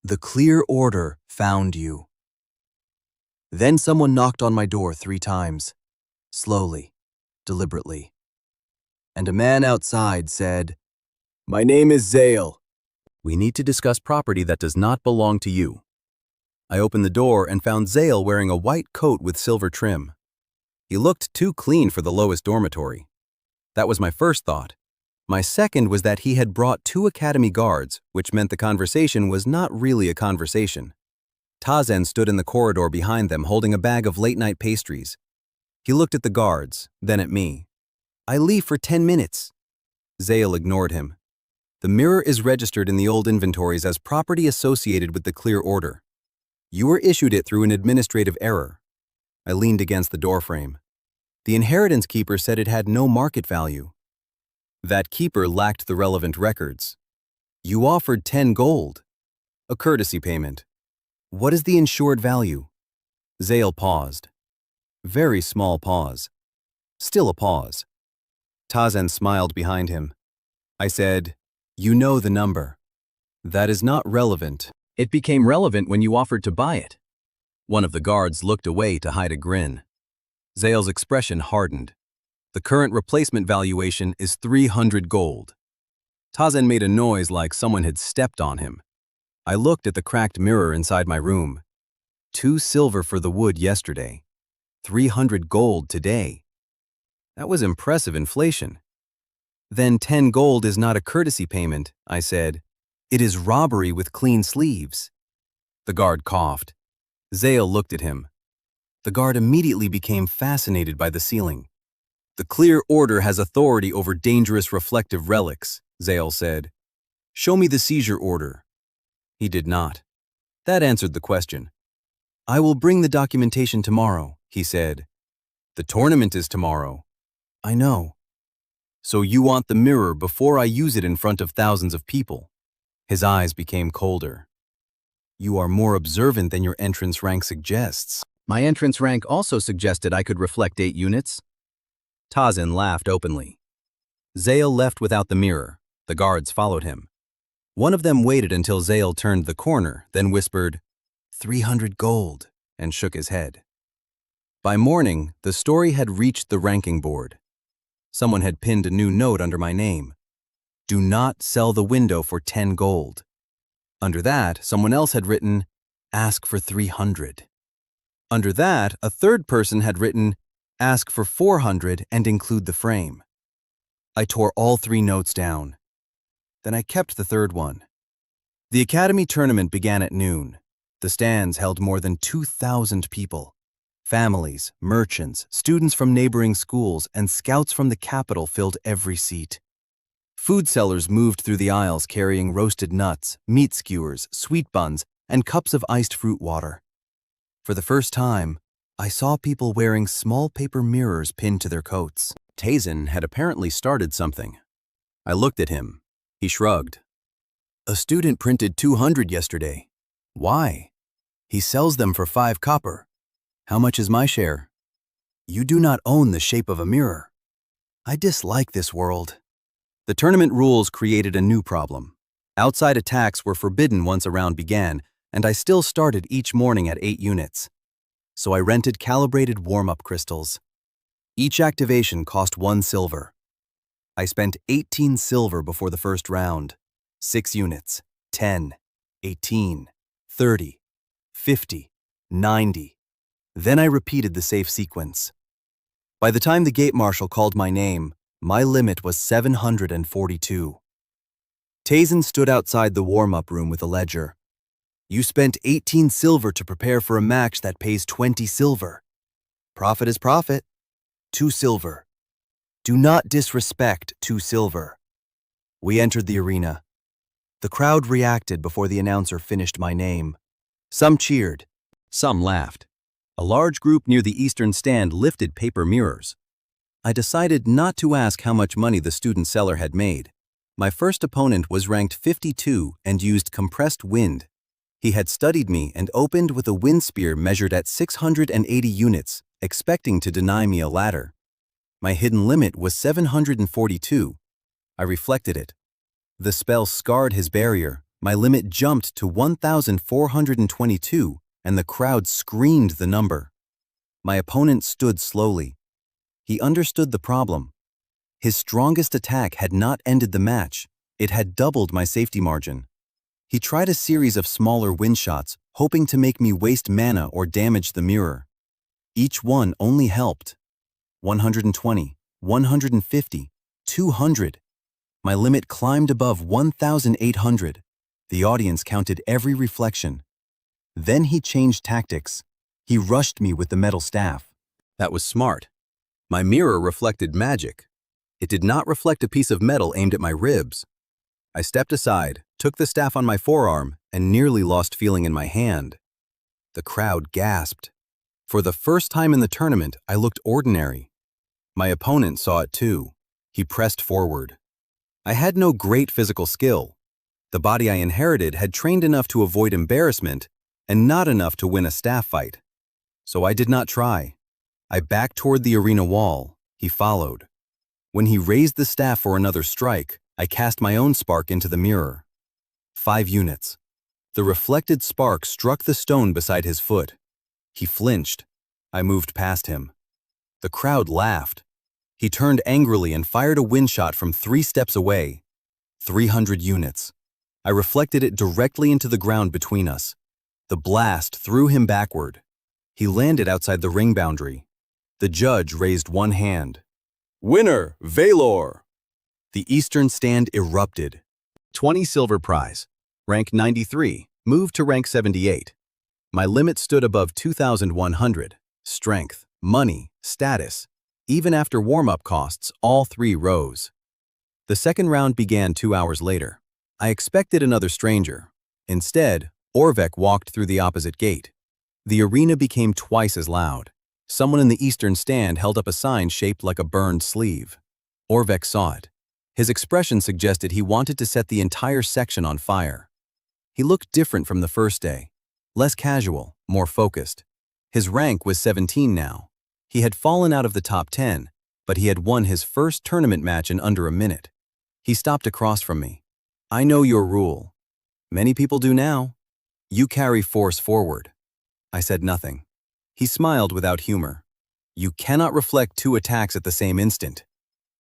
The clear order found you. Then someone knocked on my door 3 times, slowly, deliberately. And a man outside said, My name is Zale. We need to discuss property that does not belong to you. I opened the door and found Zale wearing a white coat with silver trim. He looked too clean for the lowest dormitory. That was my first thought. My second was that he had brought 2 academy guards, which meant the conversation was not really a conversation. Tazen stood in the corridor behind them holding a bag of late-night pastries. He looked at the guards, then at me. I leave for 10 minutes. Zale ignored him. The mirror is registered in the old inventories as property associated with the clear order. You were issued it through an administrative error. I leaned against the doorframe. The inheritance keeper said it had no market value. That keeper lacked the relevant records. You offered 10 gold. A courtesy payment. What is the insured value? Zale paused. Very small pause. Still a pause. Tazen smiled behind him. I said, You know the number. That is not relevant. It became relevant when you offered to buy it. One of the guards looked away to hide a grin. Zale's expression hardened. The current replacement valuation is 300 gold. Tazen made a noise like someone had stepped on him. I looked at the cracked mirror inside my room. 2 silver for the wood yesterday. 300 gold today. That was impressive inflation. Then 10 gold is not a courtesy payment, I said. It is robbery with clean sleeves. The guard coughed. Zale looked at him. The guard immediately became fascinated by the ceiling. The clear order has authority over dangerous reflective relics, Zale said. Show me the seizure order. He did not. That answered the question. I will bring the documentation tomorrow, he said. The tournament is tomorrow. I know. So you want the mirror before I use it in front of thousands of people? His eyes became colder. You are more observant than your entrance rank suggests. My entrance rank also suggested I could reflect 8 units. Tazen laughed openly. Zale left without the mirror. The guards followed him. One of them waited until Zale turned the corner, then whispered, 300 gold, and shook his head. By morning, the story had reached the ranking board. Someone had pinned a new note under my name. Do not sell the window for 10 gold. Under that, someone else had written, ask for 300. Under that, a third person had written, ask for 400 and include the frame. I tore all 3 notes down. Then I kept the third one. The Academy tournament began at noon. The stands held more than 2,000 people. Families, merchants, students from neighboring schools, and scouts from the capital filled every seat. Food sellers moved through the aisles carrying roasted nuts, meat skewers, sweet buns, and cups of iced fruit water. For the first time, I saw people wearing small paper mirrors pinned to their coats. Tazen had apparently started something. I looked at him. He shrugged. A student printed 200 yesterday. Why? He sells them for 5 copper. How much is my share? You do not own the shape of a mirror. I dislike this world. The tournament rules created a new problem. Outside attacks were forbidden once a round began, and I still started each morning at 8 units. So I rented calibrated warm-up crystals. Each activation cost 1 silver. I spent 18 silver before the first round. 6 units, 10, 18, 30, 50, 90. Then I repeated the safe sequence. By the time the gate marshal called my name, my limit was 742. Tazen stood outside the warm-up room with a ledger. You spent 18 silver to prepare for a match that pays 20 silver. Profit is profit. 2 silver. Do not disrespect 2 silver. We entered the arena. The crowd reacted before the announcer finished my name. Some cheered. Some laughed. A large group near the eastern stand lifted paper mirrors. I decided not to ask how much money the student seller had made. My first opponent was ranked 52 and used compressed wind. He had studied me and opened with a wind spear measured at 680 units, expecting to deny me a ladder. My hidden limit was 742. I reflected it. The spell scarred his barrier. My limit jumped to 1,422, and the crowd screamed the number. My opponent stood slowly. He understood the problem. His strongest attack had not ended the match. It had doubled my safety margin. He tried a series of smaller wind shots, hoping to make me waste mana or damage the mirror. Each one only helped. 120, 150, 200. My limit climbed above 1,800. The audience counted every reflection. Then he changed tactics. He rushed me with the metal staff. That was smart. My mirror reflected magic. It did not reflect a piece of metal aimed at my ribs. I stepped aside, took the staff on my forearm, and nearly lost feeling in my hand. The crowd gasped. For the first time in the tournament, I looked ordinary. My opponent saw it too. He pressed forward. I had no great physical skill. The body I inherited had trained enough to avoid embarrassment and not enough to win a staff fight. So I did not try. I backed toward the arena wall. He followed. When he raised the staff for another strike, I cast my own spark into the mirror. 5 units. The reflected spark struck the stone beside his foot. He flinched. I moved past him. The crowd laughed. He turned angrily and fired a wind shot from 3 steps away. 300 units. I reflected it directly into the ground between us. The blast threw him backward. He landed outside the ring boundary. The judge raised one hand. "Winner, Valor!" The Eastern stand erupted. 20 silver prize. Rank 93, moved to rank 78. My limit stood above 2,100. Strength, money, status. Even after warm-up costs, all 3 rose. The second round began 2 hours later. I expected another stranger. Instead, Orvek walked through the opposite gate. The arena became twice as loud. Someone in the eastern stand held up a sign shaped like a burned sleeve. Orvek saw it. His expression suggested he wanted to set the entire section on fire. He looked different from the first day. Less casual, more focused. His rank was 17 now. He had fallen out of the top 10, but he had won his first tournament match in under a minute. He stopped across from me. "I know your rule. Many people do now. You carry force forward." I said nothing. He smiled without humor. "You cannot reflect 2 attacks at the same instant."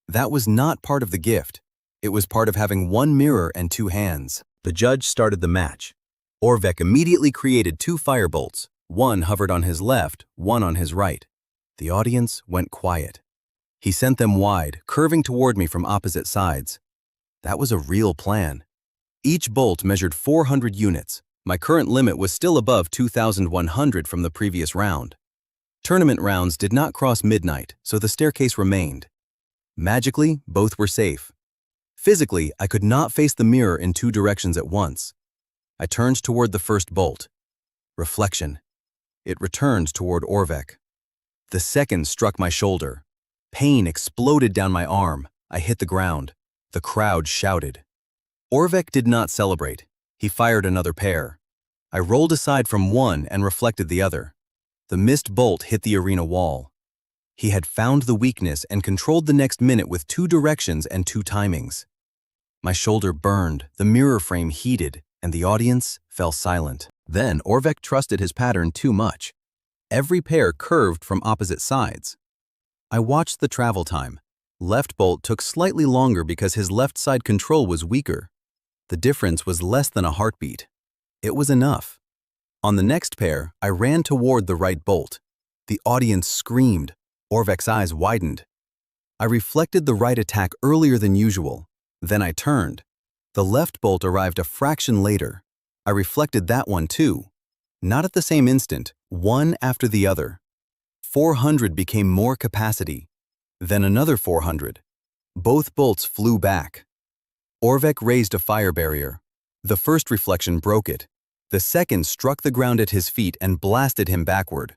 That was not part of the gift. It was part of having 1 mirror and 2 hands. The judge started the match. Orvek immediately created 2 firebolts. One hovered on his left, one on his right. The audience went quiet. He sent them wide, curving toward me from opposite sides. That was a real plan. Each bolt measured 400 units. My current limit was still above 2,100 from the previous round. Tournament rounds did not cross midnight, so the staircase remained. Magically, both were safe. Physically, I could not face the mirror in 2 directions at once. I turned toward the first bolt. Reflection. It returned toward Orvek. The second struck my shoulder. Pain exploded down my arm. I hit the ground. The crowd shouted. Orvek did not celebrate. He fired another pair. I rolled aside from one and reflected the other. The missed bolt hit the arena wall. He had found the weakness and controlled the next minute with 2 directions and 2 timings. My shoulder burned, the mirror frame heated, and the audience fell silent. Then Orvek trusted his pattern too much. Every pair curved from opposite sides. I watched the travel time. Left bolt took slightly longer because his left side control was weaker. The difference was less than a heartbeat. It was enough. On the next pair, I ran toward the right bolt. The audience screamed. Orvek's eyes widened. I reflected the right attack earlier than usual. Then I turned. The left bolt arrived a fraction later. I reflected that one too. Not at the same instant, one after the other. 400 became more capacity. Then another 400. Both bolts flew back. Orvek raised a fire barrier. The first reflection broke it. The second struck the ground at his feet and blasted him backward.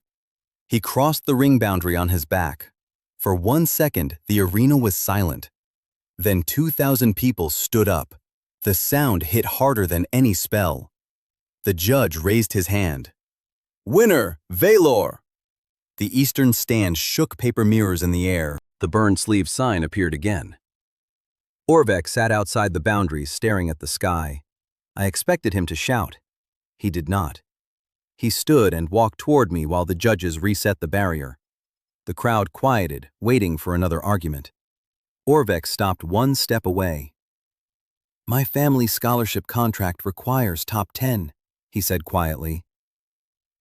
He crossed the ring boundary on his back. For 1 second, the arena was silent. Then 2,000 people stood up. The sound hit harder than any spell. The judge raised his hand. "Winner, Valor!" The eastern stand shook paper mirrors in the air. The burned sleeve sign appeared again. Orvek sat outside the boundaries staring at the sky. I expected him to shout. He did not. He stood and walked toward me while the judges reset the barrier. The crowd quieted, waiting for another argument. Orvek stopped 1 step away. "My family scholarship contract requires top 10, he said quietly.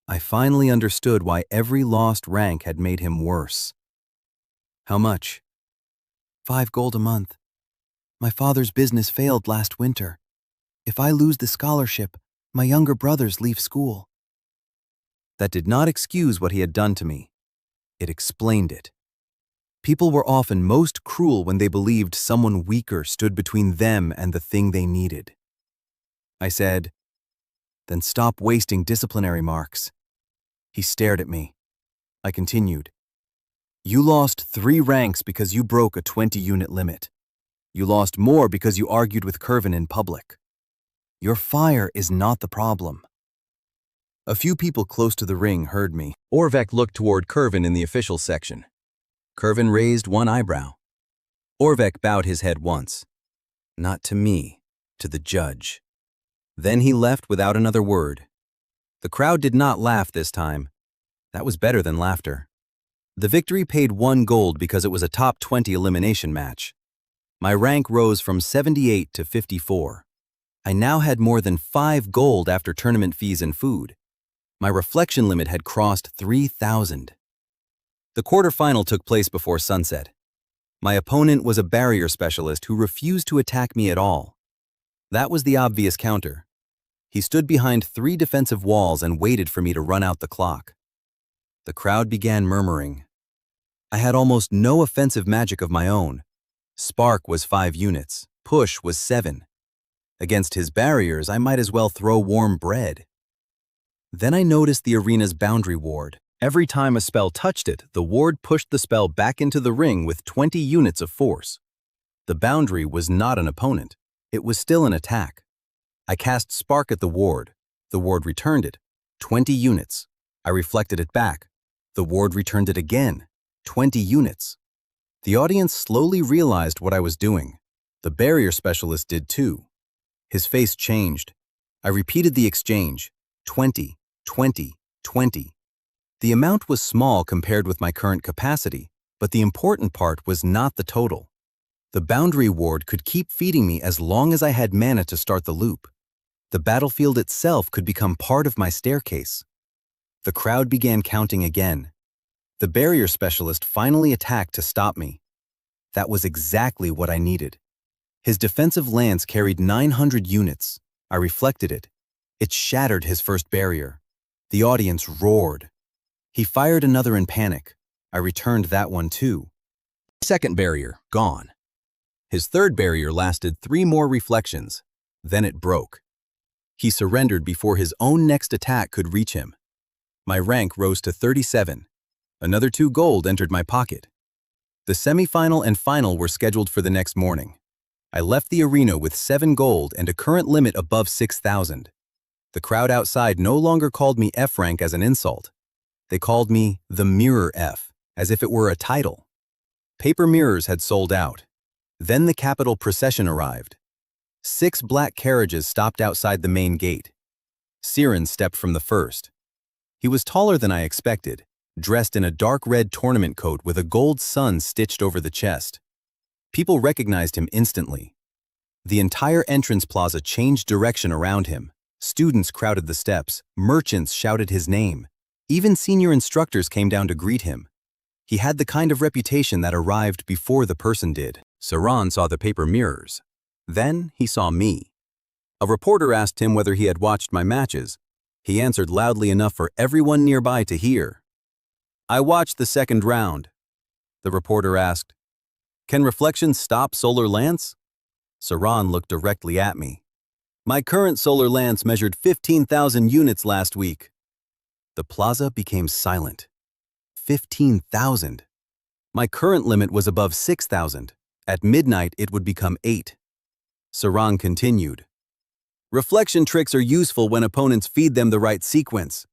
I finally understood why every lost rank had made him worse. "How much?" "5 gold a month. My father's business failed last winter. If I lose the scholarship, my younger brothers leave school." That did not excuse what he had done to me. It explained it. People were often most cruel when they believed someone weaker stood between them and the thing they needed. I said, "Then stop wasting disciplinary marks." He stared at me. I continued, "You lost 3 ranks because you broke a 20-unit limit. You lost more because you argued with Kervin in public. Your fire is not the problem." A few people close to the ring heard me. Orvek looked toward Kervin in the official section. Kervin raised one eyebrow. Orvek bowed his head once. Not to me, to the judge. Then he left without another word. The crowd did not laugh this time. That was better than laughter. The victory paid 1 gold because it was a top 20 elimination match. My rank rose from 78 to 54. I now had more than 5 gold after tournament fees and food. My reflection limit had crossed 3,000. The quarterfinal took place before sunset. My opponent was a barrier specialist who refused to attack me at all. That was the obvious counter. He stood behind 3 defensive walls and waited for me to run out the clock. The crowd began murmuring. I had almost no offensive magic of my own. Spark was 5 units, Push was 7. Against his barriers, I might as well throw warm bread. Then I noticed the arena's boundary ward. Every time a spell touched it, the ward pushed the spell back into the ring with 20 units of force. The boundary was not an opponent. It was still an attack. I cast Spark at the ward. The ward returned it. 20 units. I reflected it back. The ward returned it again. 20 units. The audience slowly realized what I was doing. The barrier specialist did too. His face changed. I repeated the exchange. 20, 20, 20. The amount was small compared with my current capacity, but the important part was not the total. The boundary ward could keep feeding me as long as I had mana to start the loop. The battlefield itself could become part of my staircase. The crowd began counting again. The barrier specialist finally attacked to stop me. That was exactly what I needed. His defensive lance carried 900 units. I reflected it. It shattered his first barrier. The audience roared. He fired another in panic. I returned that one too. Second barrier, gone. His third barrier lasted 3 more reflections. Then it broke. He surrendered before his own next attack could reach him. My rank rose to 37. Another 2 gold entered my pocket. The semifinal and final were scheduled for the next morning. I left the arena with 7 gold and a current limit above 6,000. The crowd outside no longer called me F rank as an insult. They called me the Mirror F, as if it were a title. Paper mirrors had sold out. Then the capital procession arrived. 6 black carriages stopped outside the main gate. Siren stepped from the first. He was taller than I expected, dressed in a dark red tournament coat with a gold sun stitched over the chest. People recognized him instantly. The entire entrance plaza changed direction around him. Students crowded the steps, merchants shouted his name. Even senior instructors came down to greet him. He had the kind of reputation that arrived before the person did. Saran saw the paper mirrors. Then he saw me. A reporter asked him whether he had watched my matches. He answered loudly enough for everyone nearby to hear. I watched the second round. The reporter asked, "Can reflection stop Solar Lance?" Saran looked directly at me. My current Solar Lance measured 15,000 units last week. The plaza became silent. 15,000. My current limit was above 6,000. At midnight, it would become 8. Sarang continued. Reflection tricks are useful when opponents feed them the right sequence.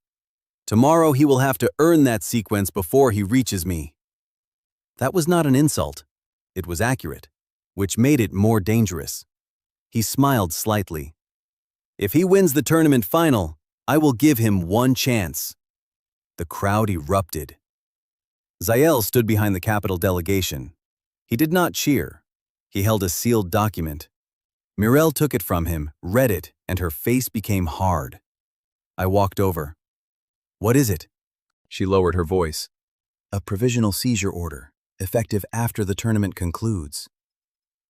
Tomorrow he will have to earn that sequence before he reaches me. That was not an insult. It was accurate, which made it more dangerous. He smiled slightly. If he wins the tournament final, I will give him 1 chance. The crowd erupted. Zael stood behind the capital delegation. He did not cheer. He held a sealed document. Mirel took it from him, read it, and her face became hard. I walked over. What is it? She lowered her voice. A provisional seizure order, effective after the tournament concludes.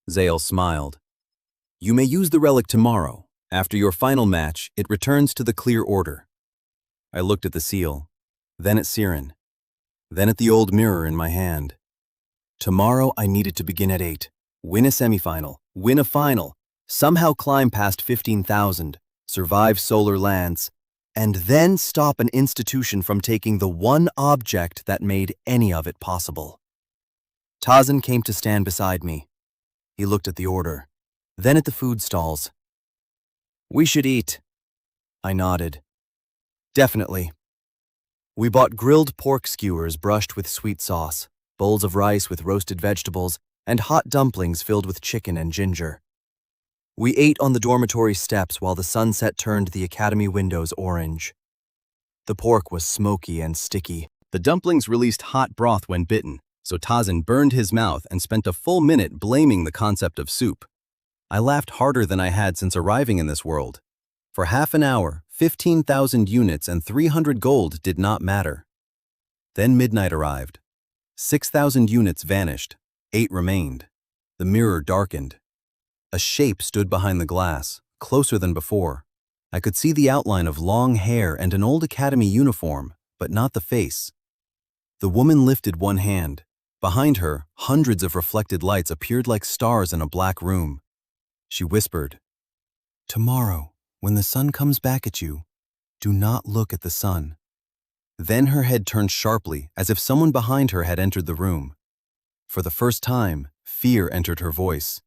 Zael smiled. You may use the relic tomorrow. After your final match, it returns to the clear order. I looked at the seal, then at Siren, then at the old mirror in my hand. Tomorrow I needed to begin at 8, win a semifinal, win a final, somehow climb past 15,000, survive Solar Lance, and then stop an institution from taking the one object that made any of it possible. Tazan came to stand beside me. He looked at the order, then at the food stalls. We should eat. I nodded. Definitely. We bought grilled pork skewers brushed with sweet sauce, bowls of rice with roasted vegetables, and hot dumplings filled with chicken and ginger. We ate on the dormitory steps while the sunset turned the academy windows orange. The pork was smoky and sticky. The dumplings released hot broth when bitten, so Tazin burned his mouth and spent a full minute blaming the concept of soup. I laughed harder than I had since arriving in this world. For half an hour, 15,000 units and 300 gold did not matter. Then midnight arrived. 6,000 units vanished. 8 remained. The mirror darkened. A shape stood behind the glass, closer than before. I could see the outline of long hair and an old academy uniform, but not the face. The woman lifted one hand. Behind her, hundreds of reflected lights appeared like stars in a black room. She whispered, "Tomorrow, when the sun comes back at you, do not look at the sun." Then her head turned sharply, as if someone behind her had entered the room. For the first time, fear entered her voice.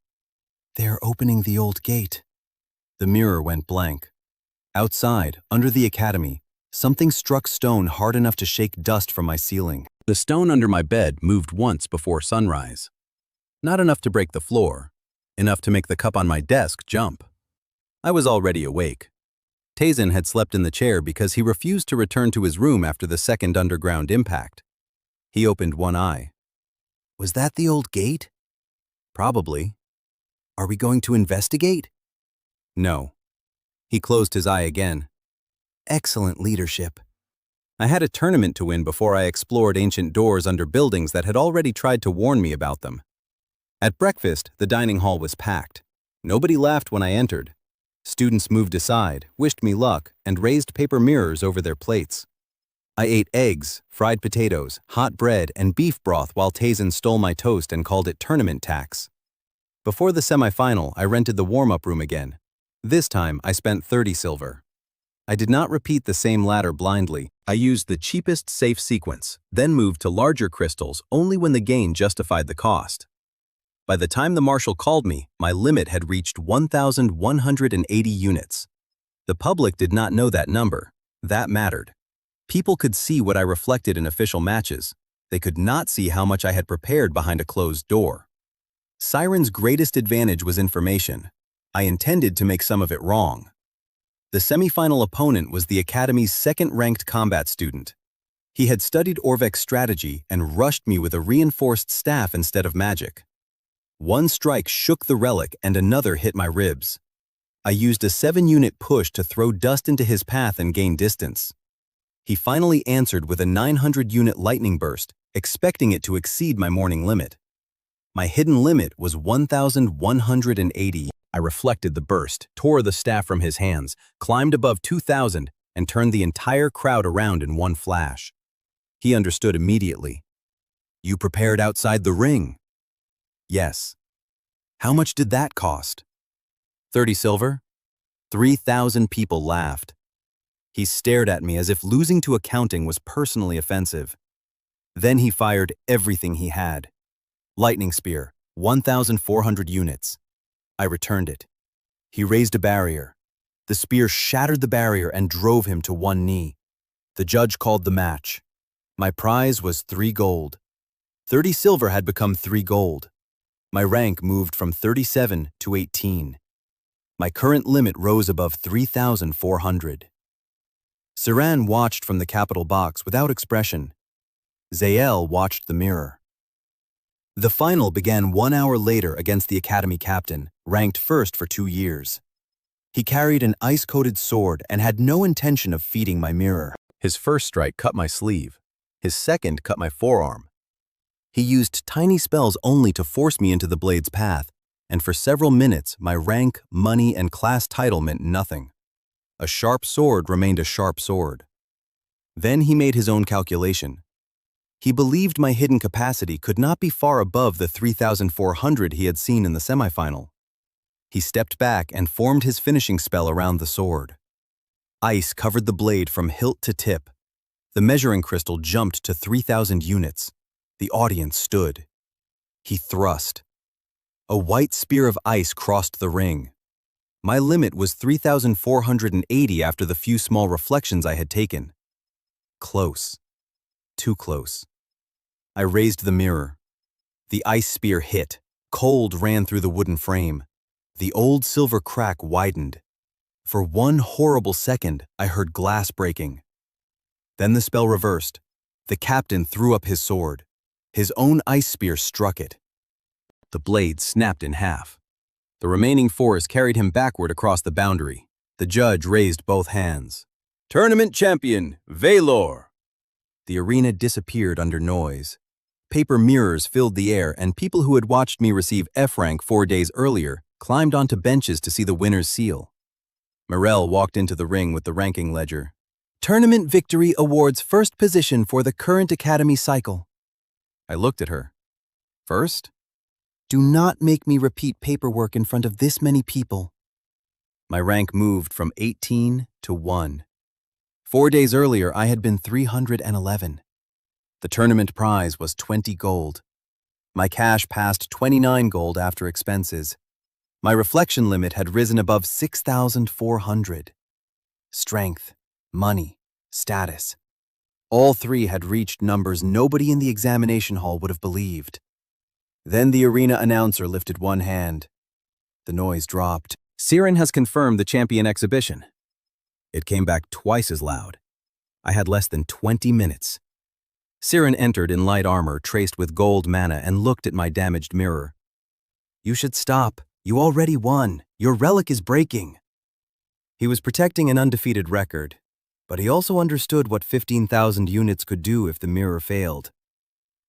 "They are opening the old gate." The mirror went blank. Outside, under the academy, something struck stone hard enough to shake dust from my ceiling. The stone under my bed moved once before sunrise. Not enough to break the floor, enough to make the cup on my desk jump. I was already awake. Tazin had slept in the chair because he refused to return to his room after the second underground impact. He opened one eye. "Was that the old gate?" "Probably." "Are we going to investigate?" "No." He closed his eye again. "Excellent leadership." I had a tournament to win before I explored ancient doors under buildings that had already tried to warn me about them. At breakfast, the dining hall was packed. Nobody laughed when I entered. Students moved aside, wished me luck, and raised paper mirrors over their plates. I ate eggs, fried potatoes, hot bread, and beef broth while Tazin stole my toast and called it tournament tax. Before the semifinal, I rented the warm-up room again. This time, I spent 30 silver. I did not repeat the same ladder blindly. I used the cheapest safe sequence, then moved to larger crystals only when the gain justified the cost. By the time the marshal called me, my limit had reached 1,180 units. The public did not know that number. That mattered. People could see what I reflected in official matches. They could not see how much I had prepared behind a closed door. Siren's greatest advantage was information. I intended to make some of it wrong. The semifinal opponent was the Academy's second-ranked combat student. He had studied Orvek's strategy and rushed me with a reinforced staff instead of magic. One strike shook the relic and another hit my ribs. I used a 7-unit push to throw dust into his path and gain distance. He finally answered with a 900-unit lightning burst, expecting it to exceed my morning limit. My hidden limit was 1,180. I reflected the burst, tore the staff from his hands, climbed above 2,000, and turned the entire crowd around in one flash. He understood immediately. "You prepared outside the ring." "Yes." "How much did that cost?" 30 silver. 3,000 people laughed. He stared at me as if losing to accounting was personally offensive. Then he fired everything he had. Lightning spear, 1,400 units. I returned it. He raised a barrier. The spear shattered the barrier and drove him to one knee. The judge called the match. My prize was 3 gold. 30 silver had become 3 gold. My rank moved from 37 to 18. My current limit rose above 3,400. Saran watched from the capital box without expression. Zael watched the mirror. The final began 1 hour later against the academy captain, ranked first for 2 years. He carried an ice-coated sword and had no intention of feeding my mirror. His first strike cut my sleeve. His second cut my forearm. He used tiny spells only to force me into the blade's path, and for several minutes my rank, money, and class title meant nothing. A sharp sword remained a sharp sword. Then he made his own calculation. He believed my hidden capacity could not be far above the 3,400 he had seen in the semifinal. He stepped back and formed his finishing spell around the sword. Ice covered the blade from hilt to tip. The measuring crystal jumped to 3,000 units. The audience stood. He thrust. A white spear of ice crossed the ring. My limit was 3,480 after the few small reflections I had taken. Close. Too close. I raised the mirror. The ice spear hit. Cold ran through the wooden frame. The old silver crack widened. For one horrible second, I heard glass breaking. Then the spell reversed. The captain threw up his sword. His own ice spear struck it. The blade snapped in half. The remaining force carried him backward across the boundary. The judge raised both hands. "Tournament champion, Valor!" The arena disappeared under noise. Paper mirrors filled the air, and people who had watched me receive F rank 4 days earlier climbed onto benches to see the winner's seal. Morel walked into the ring with the ranking ledger. "Tournament victory awards first position for the current academy cycle." I looked at her. "First? Do not make me repeat paperwork in front of this many people." My rank moved from 18 to 1. 4 days earlier, I had been 311. The tournament prize was 20 gold. My cash passed 29 gold after expenses. My reflection limit had risen above 6,400. Strength, money, status. All three had reached numbers nobody in the examination hall would have believed. Then the arena announcer lifted one hand. The noise dropped. "Siren has confirmed the champion exhibition." It came back twice as loud. I had less than 20 minutes. Siren entered in light armor traced with gold mana and looked at my damaged mirror. "You should stop. You already won. Your relic is breaking." He was protecting an undefeated record, but he also understood what 15,000 units could do if the mirror failed.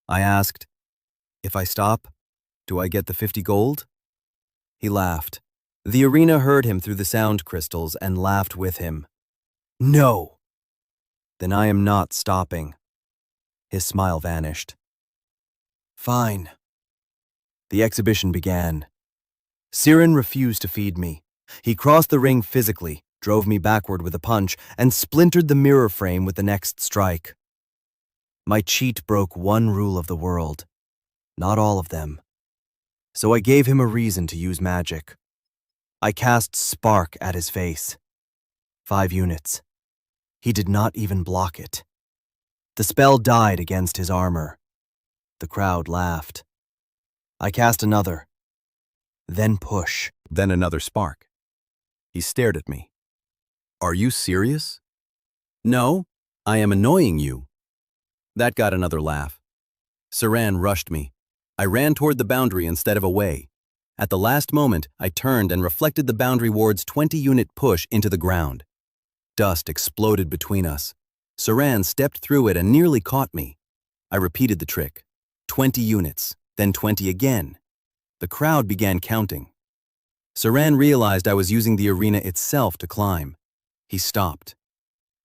I asked, "If I stop, do I get the 50 gold?" He laughed. The arena heard him through the sound crystals and laughed with him. "No." "Then I am not stopping." His smile vanished. "Fine." The exhibition began. Siren refused to feed me. He crossed the ring physically, drove me backward with a punch, and splintered the mirror frame with the next strike. My cheat broke one rule of the world. Not all of them. So I gave him a reason to use magic. I cast Spark at his face. 5 units. He did not even block it. The spell died against his armor. The crowd laughed. I cast another. Then push. Then another spark. He stared at me. "Are you serious?" "No, I am annoying you." That got another laugh. Saran rushed me. I ran toward the boundary instead of away. At the last moment, I turned and reflected the boundary ward's 20-unit push into the ground. Dust exploded between us. Saran stepped through it and nearly caught me. I repeated the trick. 20 units, then 20 again. The crowd began counting. Saran realized I was using the arena itself to climb. He stopped.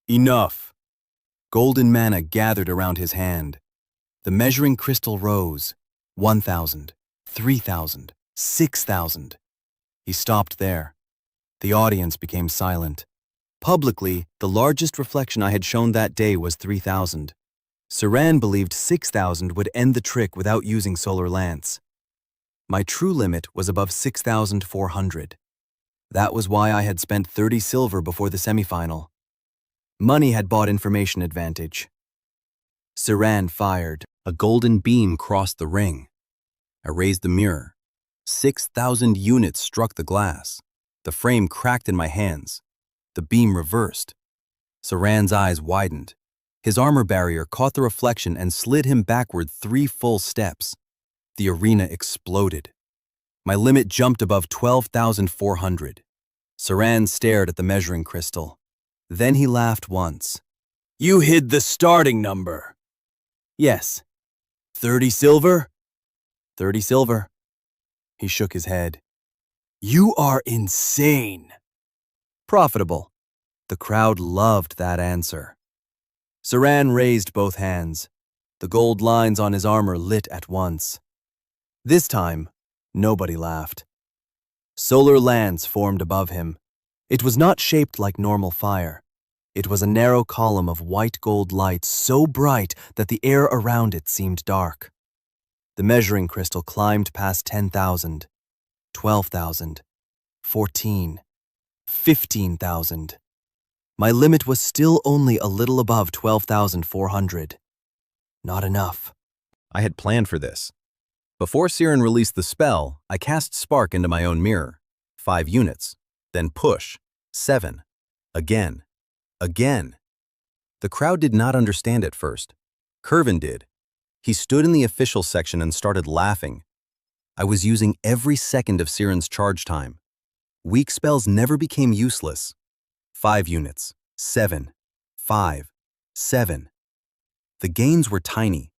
"Enough." Golden mana gathered around his hand. The measuring crystal rose. 1,000, 3,000, 6,000. He stopped there. The audience became silent. Publicly, the largest reflection I had shown that day was 3,000. Saran believed 6,000 would end the trick without using Solar Lance. My true limit was above 6,400. That was why I had spent 30 silver before the semifinal. Money had bought information advantage. Saran fired. A golden beam crossed the ring. I raised the mirror. 6,000 units struck the glass. The frame cracked in my hands. The beam reversed. Saran's eyes widened. His armor barrier caught the reflection and slid him backward 3 full steps. The arena exploded. My limit jumped above 12,400. Saran stared at the measuring crystal. Then he laughed once. "You hid the starting number." "Yes." 30 silver?" 30 silver. He shook his head. "You are insane." Profitable. The crowd loved that answer. Saran raised both hands. The gold lines on his armor lit at once. This time, nobody laughed. Solar Lance formed above him. It was not shaped like normal fire. It was a narrow column of white gold light so bright that the air around it seemed dark. The measuring crystal climbed past 10,000, 12,000, 14, 15,000. My limit was still only a little above 12,400. Not enough. I had planned for this. Before Siren released the spell, I cast Spark into my own mirror. 5 units. Then push. 7. Again. Again. The crowd did not understand at first. Kervin did. He stood in the official section and started laughing. I was using every second of Siren's charge time. Weak spells never became useless. 5 units. 7. 5. 7. The gains were tiny.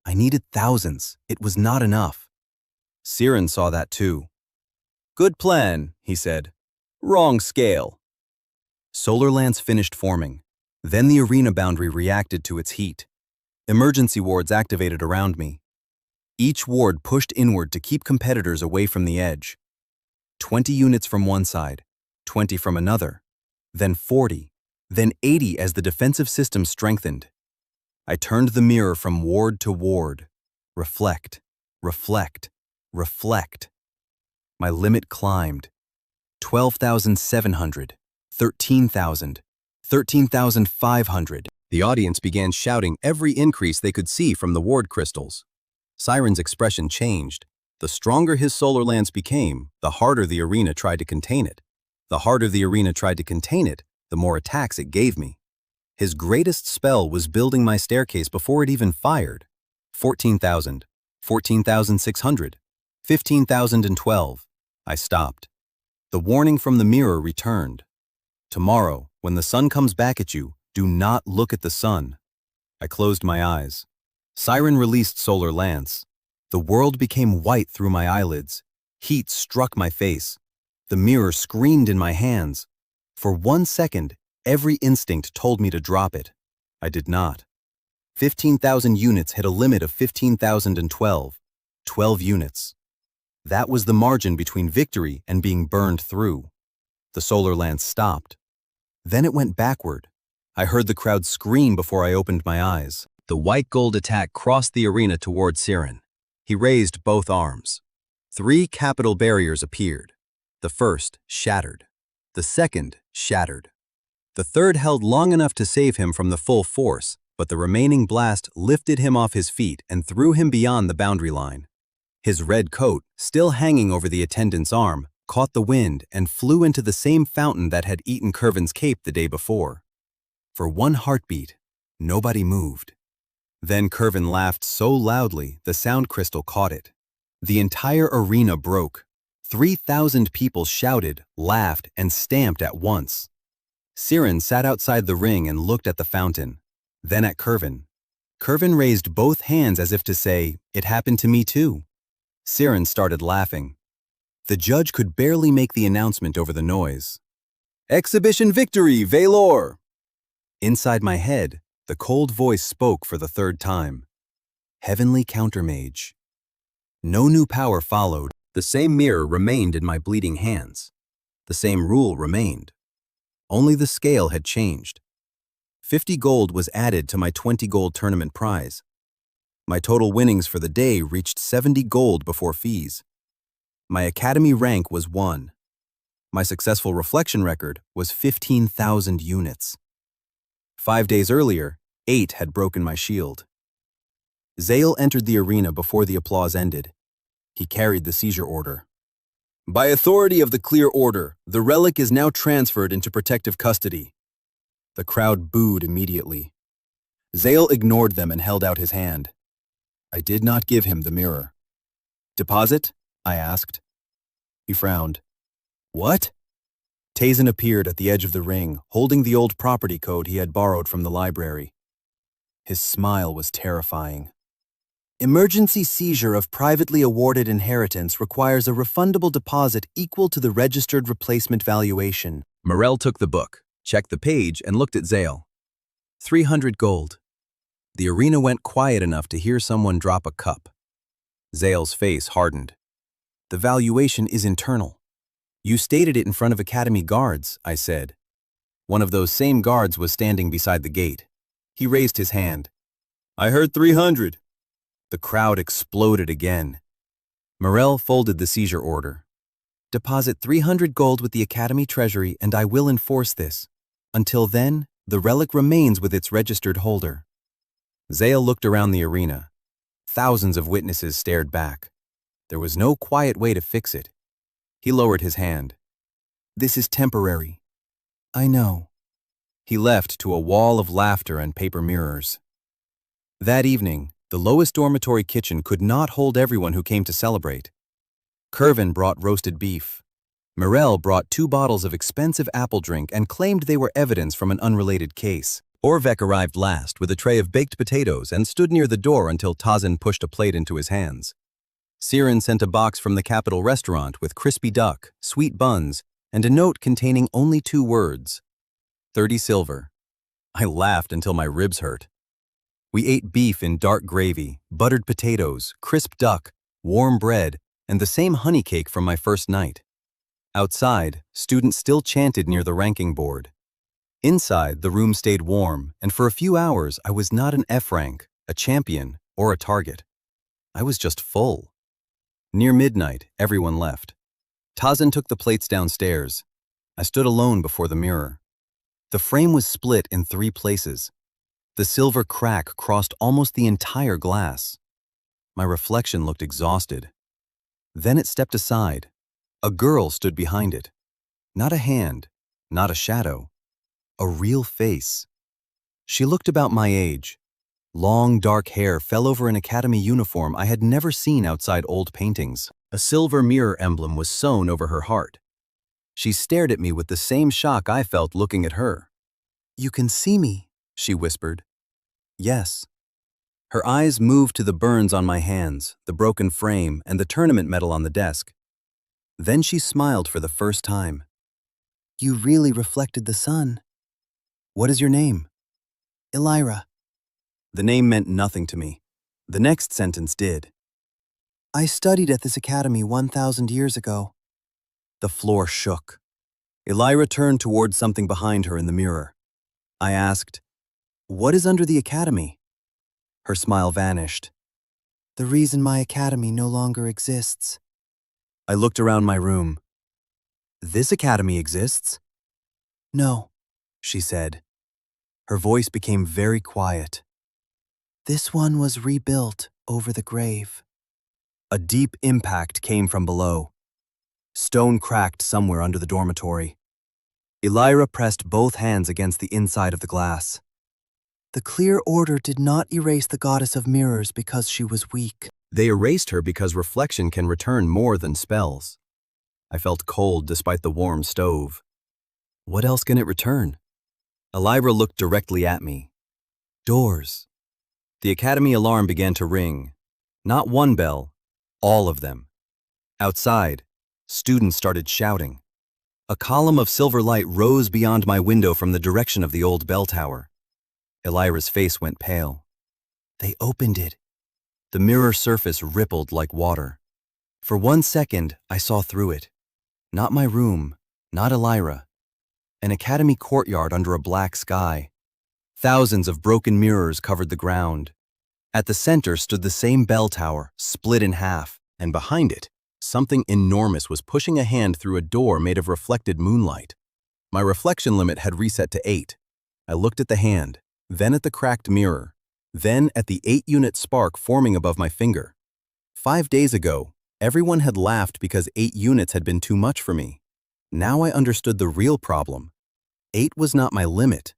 I needed thousands. It was not enough. Siren saw that too. "Good plan," he said. "Wrong scale." Solar lands finished forming. Then the arena boundary reacted to its heat. Emergency wards activated around me. Each ward pushed inward to keep competitors away from the edge. 20 units from one side, 20 from another, then 40, then 80 as the defensive system strengthened. I turned the mirror from ward to ward. Reflect, reflect, reflect. My limit climbed. 12,700, 13,000, 13,500. The audience began shouting every increase they could see from the ward crystals. Siren's expression changed. The stronger his solar lance became, the harder the arena tried to contain it. The harder the arena tried to contain it, the more attacks it gave me. His greatest spell was building my staircase before it even fired. 14,000, 14,600, 15,012. I stopped. The warning from the mirror returned. Tomorrow, when the sun comes back at you, do not look at the sun. I closed my eyes. Siren released Solar Lance. The world became white through my eyelids. Heat struck my face. The mirror screamed in my hands. For 1 second, every instinct told me to drop it. I did not. 15,000 units hit a limit of 15,012. 12 units. That was the margin between victory and being burned through. The Solar Lance stopped. Then it went backward. I heard the crowd scream before I opened my eyes. The white gold attack crossed the arena toward Siren. He raised both arms. 3 capital barriers appeared. The first shattered. The second shattered. The third held long enough to save him from the full force, but the remaining blast lifted him off his feet and threw him beyond the boundary line. His red coat, still hanging over the attendant's arm, caught the wind and flew into the same fountain that had eaten Kervin's cape the day before. For 1 heartbeat, nobody moved. Then Kervin laughed so loudly the sound crystal caught it. The entire arena broke. 3,000 people shouted, laughed, and stamped at once. Siren sat outside the ring and looked at the fountain, then at Kervin. Kervin raised both hands as if to say, "It happened to me too." Siren started laughing. The judge could barely make the announcement over the noise. "Exhibition victory, Valor!" Inside my head, the cold voice spoke for the 3rd time. Heavenly Countermage. No new power followed. The same mirror remained in my bleeding hands. The same rule remained. Only the scale had changed. 50 gold was added to my 20 gold tournament prize. My total winnings for the day reached 70 gold before fees. My academy rank was 1. My successful reflection record was 15,000 units. 5 days earlier, 8 had broken my shield. Zale entered the arena before the applause ended. He carried the seizure order. "By authority of the clear order, the relic is now transferred into protective custody." The crowd booed immediately. Zale ignored them and held out his hand. I did not give him the mirror. "Deposit?" I asked. He frowned. "What?" Tazen appeared at the edge of the ring, holding the old property code he had borrowed from the library. His smile was terrifying. "Emergency seizure of privately awarded inheritance requires a refundable deposit equal to the registered replacement valuation." Morel took the book, checked the page, and looked at Zale. 300 gold. The arena went quiet enough to hear someone drop a cup. Zale's face hardened. "The valuation is internal. You stated it in front of Academy guards," I said. One of those same guards was standing beside the gate. He raised his hand. "I heard 300. The crowd exploded again. Morel folded the seizure order. "Deposit 300 gold with the Academy treasury and I will enforce this. Until then, the relic remains with its registered holder." Zale looked around the arena. Thousands of witnesses stared back. There was no quiet way to fix it. He lowered his hand. "This is temporary." "I know." He left to a wall of laughter and paper mirrors. That evening, the lowest dormitory kitchen could not hold everyone who came to celebrate. Kervin brought roasted beef. Mirel brought 2 bottles of expensive apple drink and claimed they were evidence from an unrelated case. Orvek arrived last with a tray of baked potatoes and stood near the door until Tazin pushed a plate into his hands. Siren sent a box from the Capital restaurant with crispy duck, sweet buns, and a note containing only 2 words: 30 silver. I laughed until my ribs hurt. We ate beef in dark gravy, buttered potatoes, crisp duck, warm bread, and the same honey cake from my first night. Outside, students still chanted near the ranking board. Inside, the room stayed warm, and for a few hours I was not an F rank, a champion, or a target. I was just full. Near midnight, everyone left. Tazin took the plates downstairs. I stood alone before the mirror. The frame was split in 3 places. The silver crack crossed almost the entire glass. My reflection looked exhausted. Then it stepped aside. A girl stood behind it. Not a hand, not a shadow. A real face. She looked about my age. Long, dark hair fell over an academy uniform I had never seen outside old paintings. A silver mirror emblem was sewn over her heart. She stared at me with the same shock I felt looking at her. "You can see me," she whispered. "Yes." Her eyes moved to the burns on my hands, the broken frame, and the tournament medal on the desk. Then she smiled for the first time. "You really reflected the sun. What is your name?" "Elira." The name meant nothing to me. The next sentence did. "I studied at this academy 1,000 years ago." The floor shook. Elira turned towards something behind her in the mirror. I asked, "What is under the academy?" Her smile vanished. "The reason my academy no longer exists." I looked around my room. "This academy exists?" "No," she said. Her voice became very quiet. "This one was rebuilt over the grave." A deep impact came from below. Stone cracked somewhere under the dormitory. Elira pressed both hands against the inside of the glass. "The clear order did not erase the goddess of mirrors because she was weak. They erased her because reflection can return more than spells." I felt cold despite the warm stove. "What else can it return?" Elira looked directly at me. "Doors." The academy alarm began to ring. Not one bell, all of them. Outside, students started shouting. A column of silver light rose beyond my window from the direction of the old bell tower. Elira's face went pale. "They opened it." The mirror surface rippled like water. For 1 second, I saw through it. Not my room, not Elira. An academy courtyard under a black sky. Thousands of broken mirrors covered the ground. At the center stood the same bell tower, split in half, and behind it, something enormous was pushing a hand through a door made of reflected moonlight. My reflection limit had reset to 8. I looked at the hand, then at the cracked mirror, then at the 8-unit spark forming above my finger. 5 days ago, everyone had laughed because 8 units had been too much for me. Now I understood the real problem. 8 was not my limit.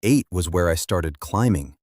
8 was where I started climbing.